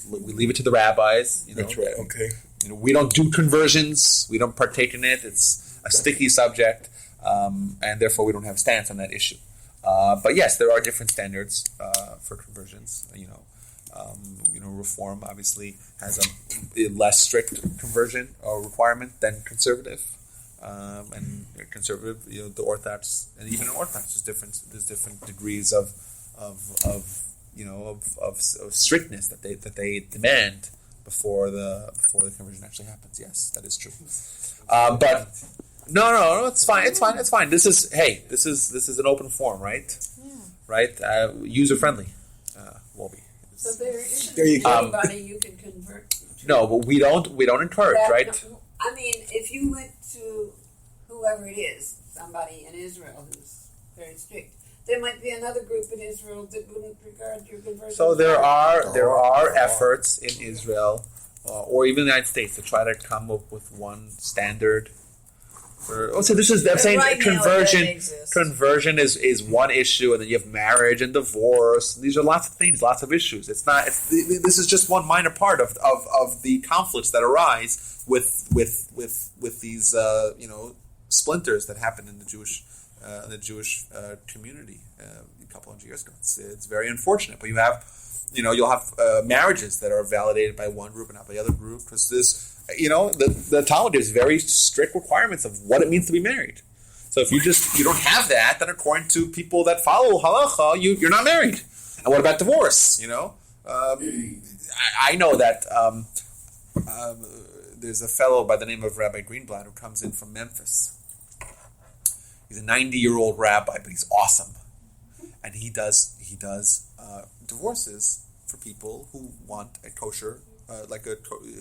We leave it to the rabbis. That's right. Okay. We don't do conversions. We don't partake in it. It's a sticky subject, and therefore we don't have a stance on that issue. But yes, there are different standards for conversions. Reform obviously has a less strict conversion requirement than conservative, and conservative, the Orthodox, and even in Orthodox, there's different degrees of strictness that they demand before the conversion actually happens. Yes, that is true. But no, it's fine. This is an open forum, right? Yeah. Right, user friendly. Will be. So there There you isn't go. anybody you can convert to. No, but we don't encourage, right? I mean, if you went to whoever it is, somebody in Israel who's very strict, there might be another group in Israel that wouldn't regard your conversion. So there are efforts in Israel or even the United States to try to come up with one standard. I'm saying Right now, it conversion. doesn't exist. Conversion is one issue, and then you have marriage and divorce. These are lots of things, lots of issues. This is just one minor part of the conflicts that arise with these splinters that happen in the Jewish community a couple hundred years ago. It's very unfortunate, but you'll have marriages that are validated by one group and not by the other group, because the Talmud gives very strict requirements of what it means to be married. So if you don't have that, then according to people that follow halacha, you're not married. And what about divorce? I know that there's a fellow by the name of Rabbi Greenblatt who comes in from Memphis. He's a 90-year-old rabbi, but he's awesome, and he does divorces for people who want a kosher.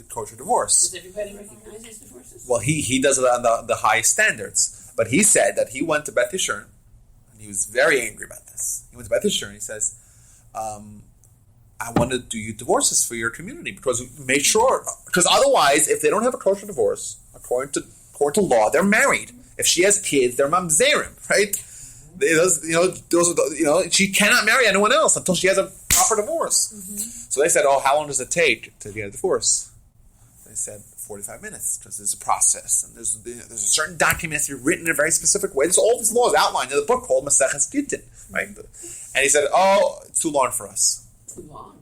Kosher divorce. Does everybody recognize his divorces? Well, he does it on the highest standards. But he said that he went to Beth Yeshurun, and he was very angry about this. He went to Beth Yeshurun, and he says, I want to do you divorces for your community, because otherwise, if they don't have a kosher divorce, according to law, they're married. If she has kids, they're mamzerim, right? She cannot marry anyone else until she has a proper divorce. Mm-hmm. So they said, how long does it take to get a divorce? They said 45 minutes, because there's a process, and there's a certain document that's written in a very specific way. There's all these laws outlined in the book called Maseches Gittin, right? And he said, it's too long for us.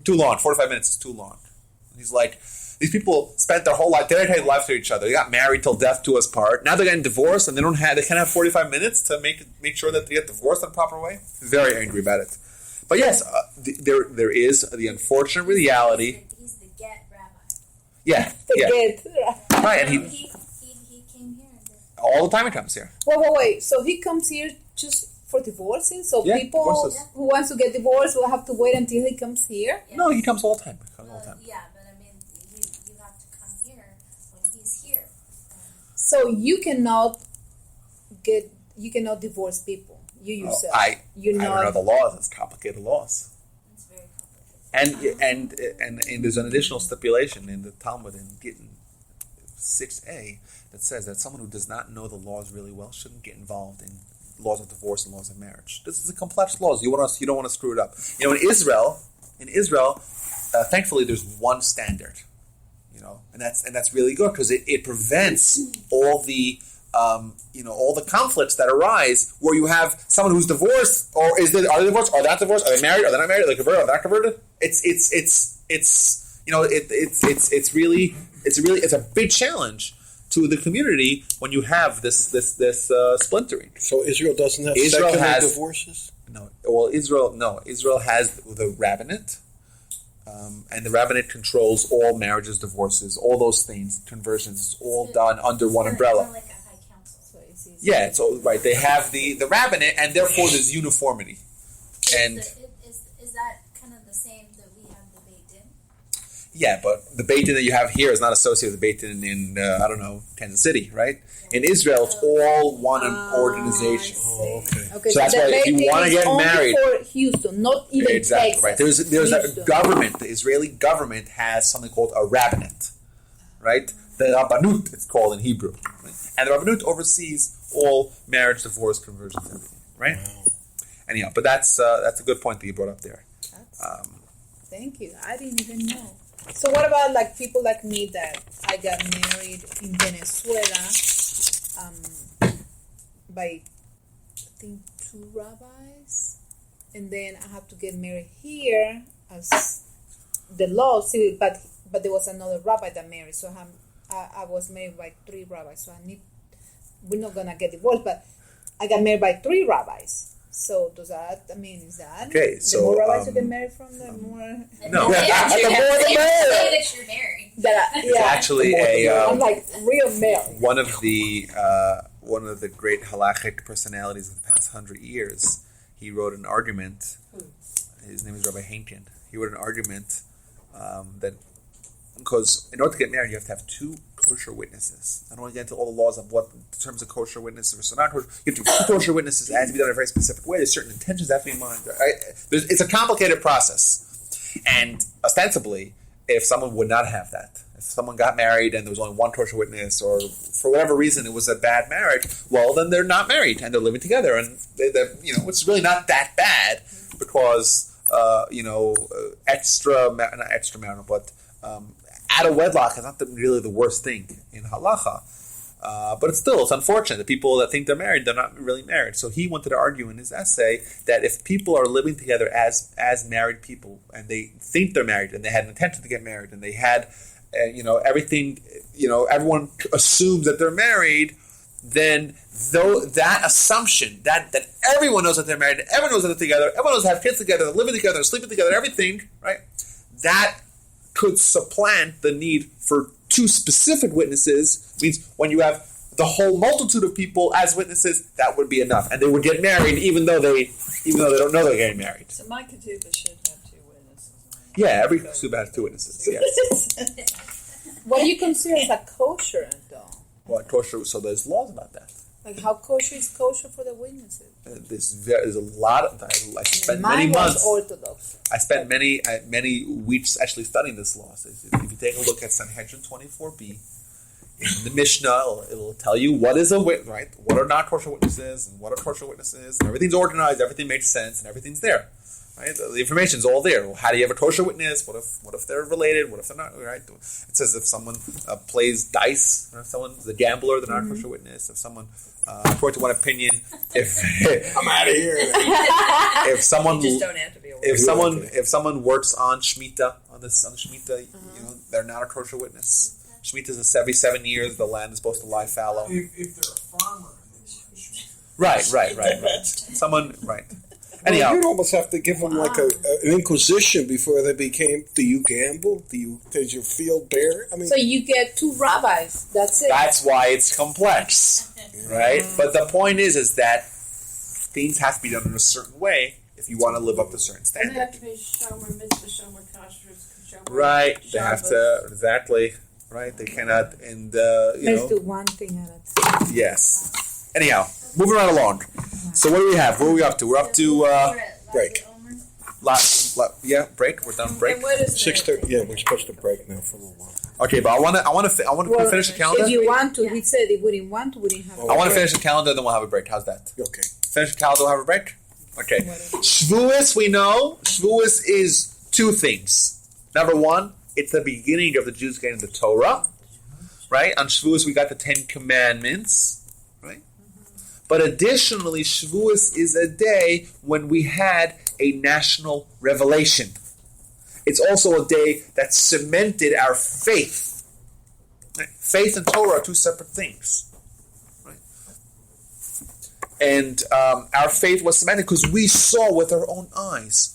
Too long. 45 minutes is too long. And he's like, these people spent their whole life, dedicated life to each other. They got married till death do us part. Now they're getting divorced, and they can't have 45 minutes to make sure that they get divorced in a proper way. He's very angry about it. But yes, there is the unfortunate reality. He's the get rabbi. Yeah. Right, and he came here and did. all the time he comes here. Wait. So he comes here just for divorcing? So people divorces. who wants to get divorced will have to wait until he comes here? Yeah. No, he comes all the time. Yeah, but I mean, you have to come here when he's here. So you cannot divorce people. You yourself. I don't know the laws. It's complicated laws. It's very complicated. And there's an additional stipulation in the Talmud in Gittin 6a that says that someone who does not know the laws really well shouldn't get involved in laws of divorce and laws of marriage. This is a complex laws. You don't want to screw it up. In Israel, thankfully there's one standard, and that's really good, because it prevents all the all the conflicts that arise where you have someone who's divorced, or are they divorced? Are they not divorced? Are they married? Are they not married? Are they converted? Are they not converted? It's a big challenge to the community when you have this splintering. So Israel doesn't have secular divorces? No. Well, Israel has the rabbinate, and the rabbinate controls all marriages, divorces, all those things, conversions. It's all done under one umbrella. Like a high council. So Yeah, it's all right. They have the rabbinate, and therefore there's uniformity. And is that kind of the same that we have the Beit Din? yeah, but the Beit Din that you have here is not associated with the Beit Din in Kansas City, right? In Israel, it's all one organization. Okay, So that's why if you want to get married, for Houston, not even exactly Texas. right. There's Houston. a government. The Israeli government has something called a rabbinate, right? The Rabbanut, it's called in Hebrew, right? And the Rabbanut oversees all marriage, divorce, conversions, everything, right? Wow. Anyhow, but that's a good point that you brought up there. Thank you. I didn't even know. So what about like people like me that I got married in Venezuela by I think 2 rabbis, and then I have to get married here as the law, see, but there was another rabbi that married, so I was married by 3 rabbis. So we're not gonna get divorced, but I got married by 3 rabbis. So is that Okay, the so, more rabbis you get married from, the more No. Say that The more the merrier. Say that you're married. It's actually I'm like real male. one of the great halachic personalities of the past 100 years. He wrote an argument. His name is Rabbi Henkin. He wrote an argument that because in order to get married, you have to have 2 kosher witnesses. I don't want to get into all the laws of what the terms of kosher witnesses versus not kosher. You have to have 2 kosher witnesses. It has to be done in a very specific way. There's certain intentions that have to be in mind. It's a complicated process. And ostensibly, if someone would not have that, if someone got married and there was only 1 kosher witness, or for whatever reason it was a bad marriage, well, then they're not married and they're living together, and it's really not that bad because not extramarital, but out of wedlock is not really the worst thing in halacha. But it's unfortunate. The people that think they're married, they're not really married. So he wanted to argue in his essay that if people are living together as married people, and they think they're married, and they had an intention to get married, and they had, everything, everyone assumes that they're married, then though that assumption that everyone knows that they're married, everyone knows that they're together, everyone knows they have kids together, they're living together, sleeping together, everything, right? That could supplant the need for 2 specific witnesses. Means when you have the whole multitude of people as witnesses, that would be enough, and they would get married even though they don't know they're getting married. So my ketubah should have 2 witnesses. Yeah, every ketubah has 2 witnesses. Yes. What do you consider as a kosher though? Well, kosher. So there's laws about that. Like how kosher is kosher for the witnesses? There's a lot of. I spent Mine many was months. Orthodox. I spent many weeks actually studying this law. So if you take a look at Sanhedrin 24b, in the Mishnah, it'll tell you what is a witness, right? What are not kosher witnesses and what are kosher witnesses, and everything's organized, everything makes sense, and everything's there. Right? The information's all there. Well, how do you have a kosher witness? What if they're related? What if they're not? Right? It says if someone plays dice, if someone's a gambler, they're not a kosher witness. If someone, according to one opinion, if I'm out of here. if someone You just don't have to be a if someone works on Shemitah on the Shemitah, they're not a kosher witness. Shemitah is every 7 years. The land is supposed to lie fallow. If they're a farmer and they work in Shemitah. Right. Someone, right. Anyhow, You'd almost have to give them like an inquisition before they became. Do you gamble? Does your field bear? I mean, So you get 2 rabbis. That's it. that's why it's complex, right? But the point is that things have to be done in a certain way if you want to live up to certain And they have standards. to be shomer mitzvah, shomer kashrus, shomer Right. They have Shabbos. to exactly. Right. They cannot, and Let's do one thing at a time. yes. Anyhow, moving right along. So what do we have? What are we up to? We're up to break. break. We're done break. And what is 6:30. Yeah, we're supposed to break now for a little while. Okay, but I want to finish the calendar. If you want to, he said if we didn't want to, we didn't have to. I want to finish the calendar, then we'll have a break. How's that? Okay. Finish the calendar, we'll have a break. Okay. Shavuos, we know. Shavuos is 2 things. Number 1, it's the beginning of the Jews getting the Torah. Right? On Shavuos, we got the 10 Commandments. Right? But additionally, Shavuos is a day when we had a national revelation. It's also a day that cemented our faith. Right? Faith and Torah are 2 separate things. Right? And our faith was cemented because we saw with our own eyes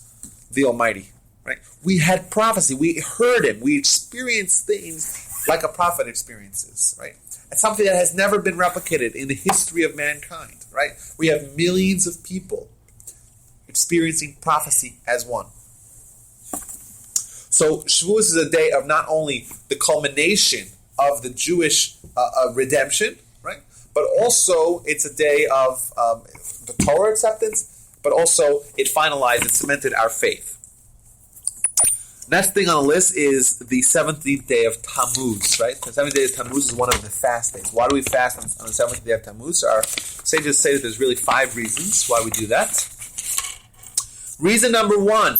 the Almighty. Right? We had prophecy. We heard Him. We experienced things like a prophet experiences. Right? It's something that has never been replicated in the history of mankind. Right? We have millions of people experiencing prophecy as one. So Shavuos is a day of not only the culmination of the Jewish redemption, right? But also it's a day of the Torah acceptance, but also it finalized and cemented our faith. Next thing on the list is the 17th day of Tammuz, right? The 17th day of Tammuz is one of the fast days. Why do we fast on the 17th day of Tammuz? Our sages say that there's really 5 reasons why we do that. Reason number 1,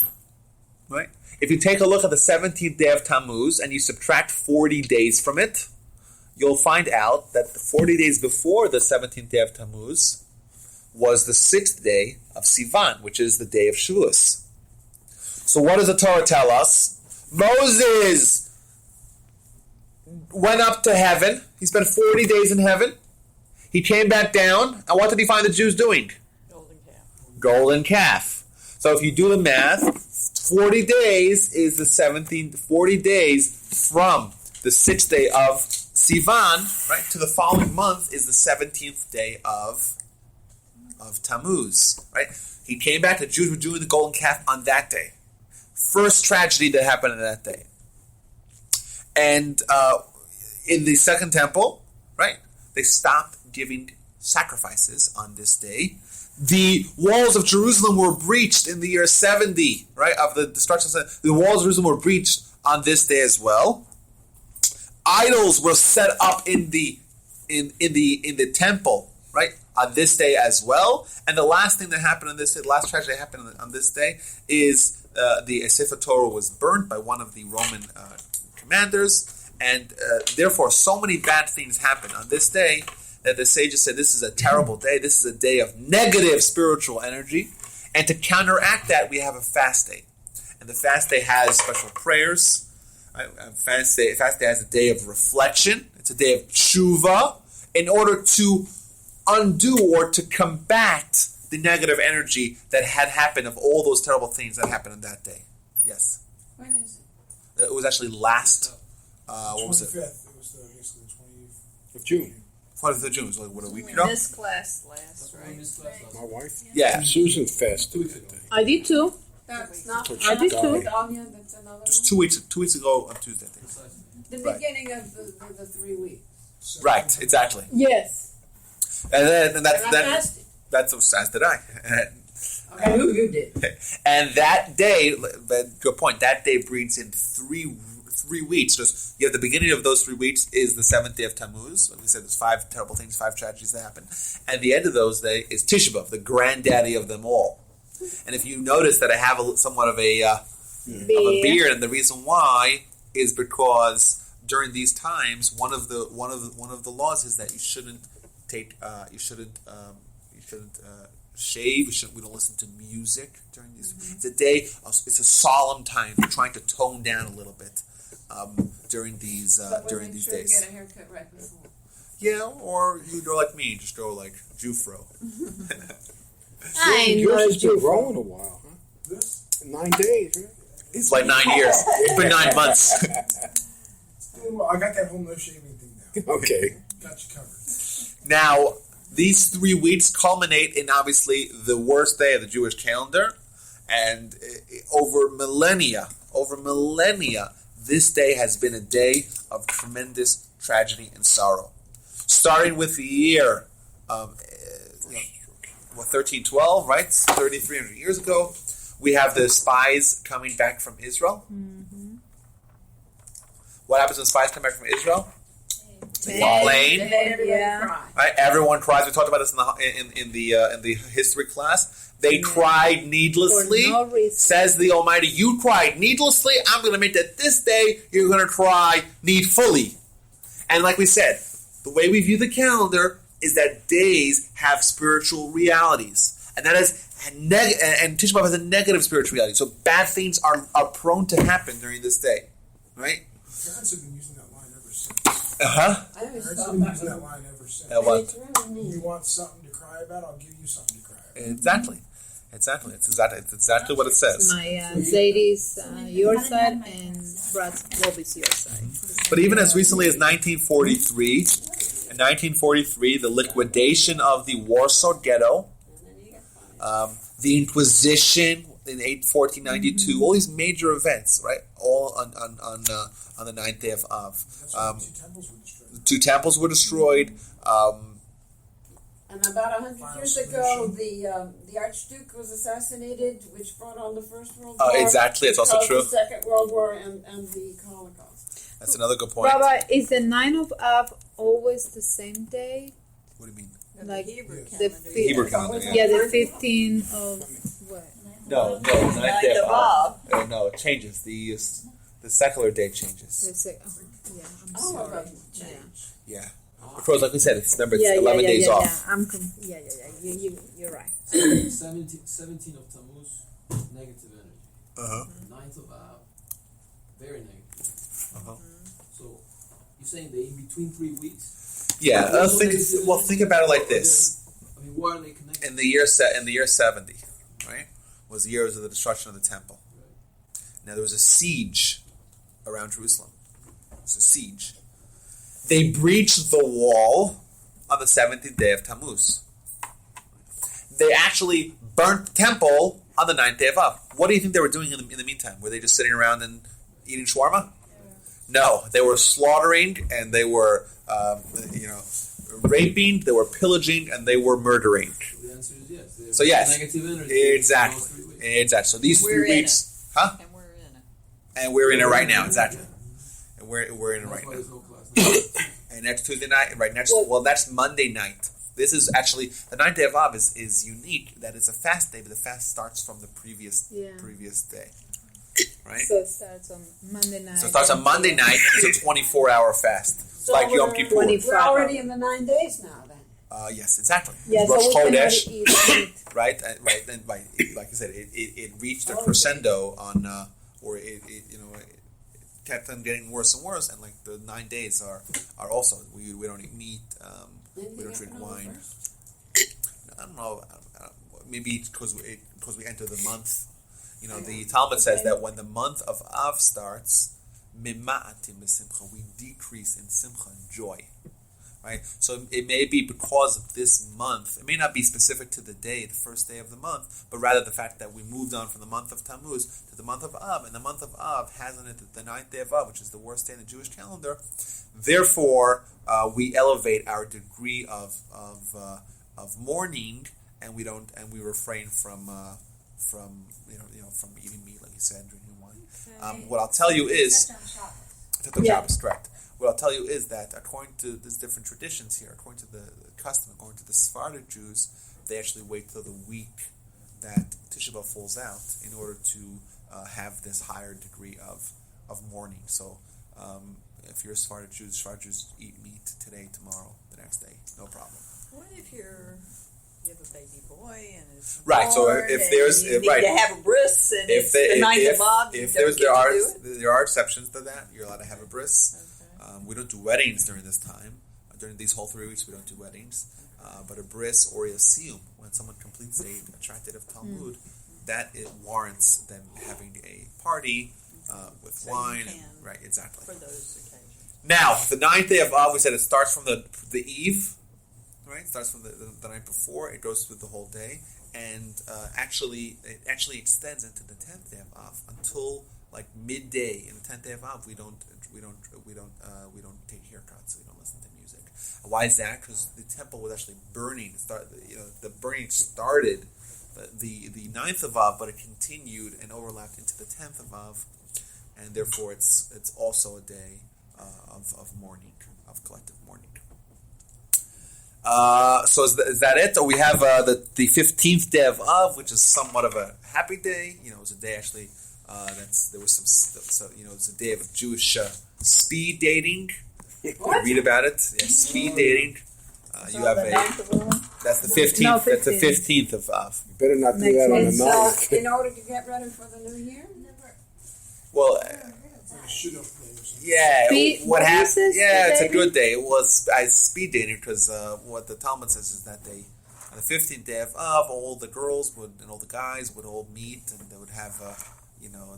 right, If you take a look at the 17th day of Tammuz and you subtract 40 days from it, you'll find out that the 40 days before the 17th day of Tammuz was the 6th day of Sivan, which is the day of Shavuos. So what does the Torah tell us? Moses went up to heaven. He spent 40 days in heaven. He came back down, and what did he find the Jews doing? Golden calf. Golden calf. So if you do the math, 40 days is the 17th, 40 days from the 6th day of Sivan, right, to the following month is the 17th day of Tammuz, right? He came back, the Jews were doing the golden calf on that day. First tragedy that happened on that day. And in the Second Temple, right, they stopped giving sacrifices on this day. The walls of Jerusalem were breached in the year 70, right, of the destruction. The walls of Jerusalem were breached on this day as well. Idols were set up in the temple, right, on this day as well. And the last thing that happened on this day, the last tragedy that happened on this day, is the Sefer Torah was burnt by one of the Roman commanders, and therefore so many bad things happened on this day that the sages said this is a terrible day. This is a day of negative spiritual energy, and to counteract that, we have a fast day, and the fast day has special prayers. Right? Fast day has a day of reflection. It's a day of tshuva, in order to undo or to combat the negative energy that had happened of all those terrible things that happened on that day. Yes. When is it? It was actually last. What was it? 25th. It was basically the 20th Of June. 20th of June. It was like, what, a week We ago? missed class last, We right? missed class last My wife? Yeah. Susan fasted that day. I did too. That's not I did too. Danya, that's another Just one. 2 weeks ago on Tuesday, I think. Precisely. The Right. beginning of the 3 weeks. Right, exactly. Yes. And then And I fasted. that's as did I. I knew you did. And that day, good point, that day brings in three weeks. Just you have the beginning of those 3 weeks is the 7th day of Tammuz. Like we said, there's 5 terrible things, 5 tragedies that happen. And the end of those days is Tisha B'Av, the granddaddy of them all. And if you notice that I have somewhat of a beard, and the reason why is because during these times, one of the laws is that you shouldn't shave. We don't listen to music during these. It's a day. It's a solemn time. We're trying to tone down a little bit during these Make sure days. to get a haircut right before. Yeah, or you go like me, just go like Jufro. I know Yours has been you. growing a while, huh? This? 9 days, right? It's like 9 years. It's been 9 months. Well, I got that whole no shaving thing now. Okay. Got you covered. Now, these 3 weeks culminate in obviously the worst day of the Jewish calendar, and over millennia, this day has been a day of tremendous tragedy and sorrow. Starting with the year 1312, right? 3,300 years ago, we have the spies coming back from Israel. Mm-hmm. What happens when spies come back from Israel? They complain. Yeah. Right? Everyone cries. We talked about this in the history class. They cried needlessly. For no reason. Says the Almighty, you cried needlessly. I'm going to make that this day you're going to cry needfully. And like we said, the way we view the calendar is that days have spiritual realities, and that is and Tisha B'Av has a negative spiritual reality. So bad things are prone to happen during this day, right? Parents have been using that line ever since. I always Parents thought have been that using that was line ever since. Yeah, what? It's really You neat. want something to cry about? I'll give you something to cry about. Exactly. It's exactly what it says. My Zadie's your side and Brad's Bobby's your side. But even as recently as 1943, in 1943, the liquidation of the Warsaw Ghetto, the Inquisition in 1492, all these major events, right? All on the 9th day of Av. That's why the 2 temples were destroyed. 2 temples were destroyed. And about 100 years ago, the Archduke was assassinated, which brought on the First World War. Exactly, it's also true. The Second World War and the Holocaust. That's another good point. Rabbi, is the 9th of Av always the same day? What do you mean? Like Hebrew the calendar. Hebrew calendar, Yeah, the 15th of what? No, ninth day of Av. No, it changes. The secular day changes. Yeah, I'm All of sorry. them change. Yeah. Because, like we said, it's 11 days off. Yeah. You're right. 17 of Tammuz, negative energy. Uh-huh. 9th of Av, very negative. Uh-huh. So you're saying that in between 3 weeks? Yeah. Think about it like this. I mean, why are they connected? In the year 70, right, was the years of the destruction of the temple. Now there was a siege around Jerusalem. It was a siege. They breached the wall on the 17th day of Tammuz. They actually burnt the temple on the 9th day of Av. What do you think they were doing in the meantime? Were they just sitting around and eating shawarma? No, they were slaughtering and they were, raping, they were pillaging, and they were murdering. The answer is yes. So yes, negative energy. exactly. So these We're 3 in weeks, huh? And we're in it. And we're in it right now, exactly. And we're in it That's right why now. there's no class. And next Tuesday night, that's Monday night. This is actually the 9th day of Av is unique. That it's a fast day, but the fast starts from the previous day, right? So it starts on Monday night. So it starts on Monday night, and it's a 24-hour fast. It's So like Yom we're- Kippur. We're already in the 9 days now, then. Yes, exactly. Yeah, so Rosh we can Chodesh, already eat meat. right? Like I said, it reached a crescendo on, or it kept on getting worse and worse, and like the 9 days are also we don't eat meat, we don't drink wine. I don't know. Maybe because we enter the month. The Talmud says that when the month of Av starts, mima'atim b'simcha, we decrease in simcha and joy. Right? So it may be because of this month. It may not be specific to the day, the first day of the month, but rather the fact that we moved on from the month of Tammuz to the month of Av, and the month of Av has in it the 9th day of Av, which is the worst day in the Jewish calendar. Therefore, we elevate our degree of mourning, and we refrain from eating meat, like you said, drinking wine. What I'll tell you is, Except on Shabbos. Shabbos, correct. What I'll tell you is that according to these different traditions here, according to the custom, according to the Sephardic Jews, they actually wait till the week that Tisha B'Av falls out in order to have this higher degree of mourning. So if you're a Sephardic Jews eat meat today, tomorrow, the next day, no problem. What if you have a baby boy and it's Right, so born if and there's you need right, to have a bris and it's the 9th of Av, there are exceptions to that. You're allowed to have a bris. Okay. We don't do weddings during this time. During these whole 3 weeks, we don't do weddings. But a bris or a siyum, when someone completes a tractate of Talmud, that it warrants them having a party with So wine. you can, Right, exactly. for those occasions. Now, the 9th day of Av, we said it starts from the eve, right? It starts from the night before. It goes through the whole day, and it actually extends into the 10th day of Av until like midday. In the 10th day of Av, we don't take haircuts. We don't listen to music. Why is that? Because the temple was actually burning. The burning started the 9th of Av, but it continued and overlapped into the 10th of Av, and therefore it's also a day of mourning, of collective mourning. So is that it? Or we have the 15th day of Av, which is somewhat of a happy day. It was a day actually it's a day of Jewish speed dating. What? Read about it. Yeah, speed dating. You have that's the 15th. No, That's the 15th of Av. You better not do that on the It's 9th. in order to get ready for the new year? Well, Should have played or something. yeah. Speed- What what happened? is this, Yeah, it's a dating? good day. It was speed dating because what the Talmud says is that they on the 15th day of Av, all the girls and all the guys would all meet, and they would have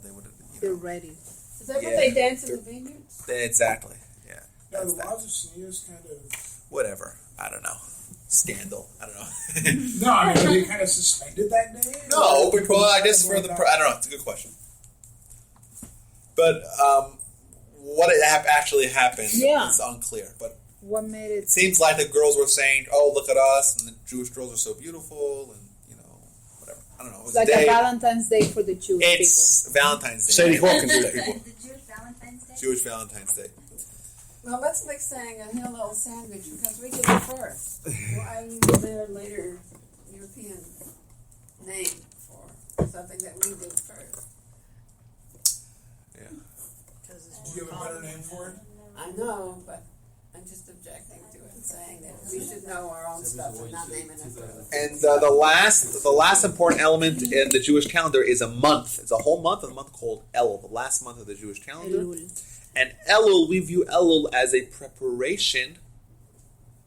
they would They're ready. Is that Yeah. what they dance in the vineyard? exactly. Yeah, Yeah, that's the that. laws of sneers kind of. Whatever. I don't know. Scandal. I don't know. No, I mean, they kind of suspended that day. No, because I guess for the I don't know. It's a good question. But what actually happened is unclear. But What made it it? seems like the girls were saying, "Oh, look at us," and the Jewish girls are so beautiful, and whatever. I don't know. It was Like a day. a Valentine's Day for the Jewish It's Valentine's Day. Sadie Hawkins Jewish Day. people. The Jewish Valentine's Day? Jewish Valentine's Day. Well, let's make saying a Hillel sandwich because we did it first. Why use their later European name for something that we did first. Because it's Do you have a better name for it? I know, but I'm just objecting to it, saying that we should know our own stuff and not naming it first. And the last important element in the Jewish calendar is a month. It's a whole month, a month called Elul, the last month of the Jewish calendar. Elul. And Elul, we view Elul as a preparation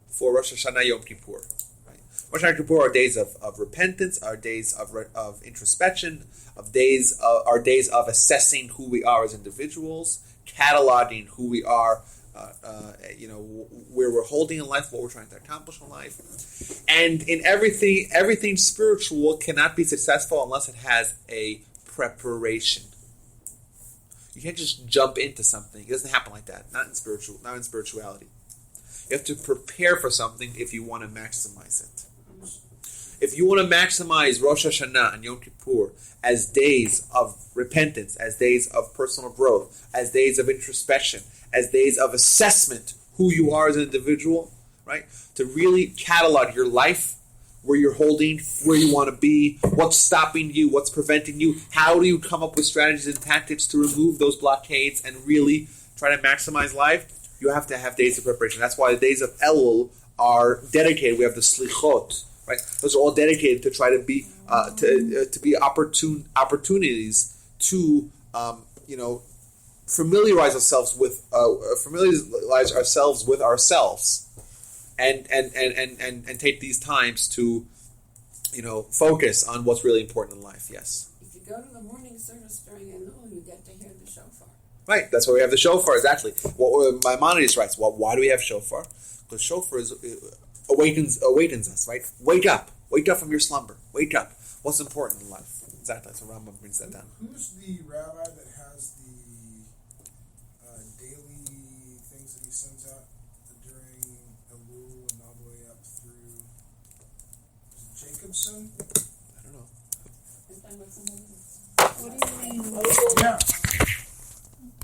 for Rosh Hashanah Yom Kippur. Right? Rosh Hashanah Yom Kippur are days of repentance, are days of introspection, are days of assessing who we are as individuals, cataloging who we are, where we're holding in life, what we're trying to accomplish in life. And in everything spiritual cannot be successful unless it has a preparation. You can't just jump into something. It doesn't happen like that. Not in spirituality. You have to prepare for something if you want to maximize it. If you want to maximize Rosh Hashanah and Yom Kippur as days of repentance, as days of personal growth, as days of introspection, as days of assessment, who you are as an individual, right? To really catalog your life, where you're holding, where you want to be, what's stopping you, what's preventing you, how do you come up with strategies and tactics to remove those blockades and really try to maximize life? You have to have days of preparation. That's why the days of Elul are dedicated. We have the Slichot, right? Those are all dedicated to try to be to be opportunities to familiarize ourselves with ourselves, and take these times to focus on what's really important in life. Yes. If you go to the morning service during Elul, you get to hear the shofar. Right, that's why we have the shofar, exactly. What Maimonides writes, well, why do we have shofar? Because shofar awakens us, right? Wake up from your slumber. Wake up. What's important in life? Exactly, so Rambam brings that down. Who's the rabbi that has the daily things that he sends out during Elul and all the way up through? Is it Jacobson? I don't know. What do you mean? Yeah.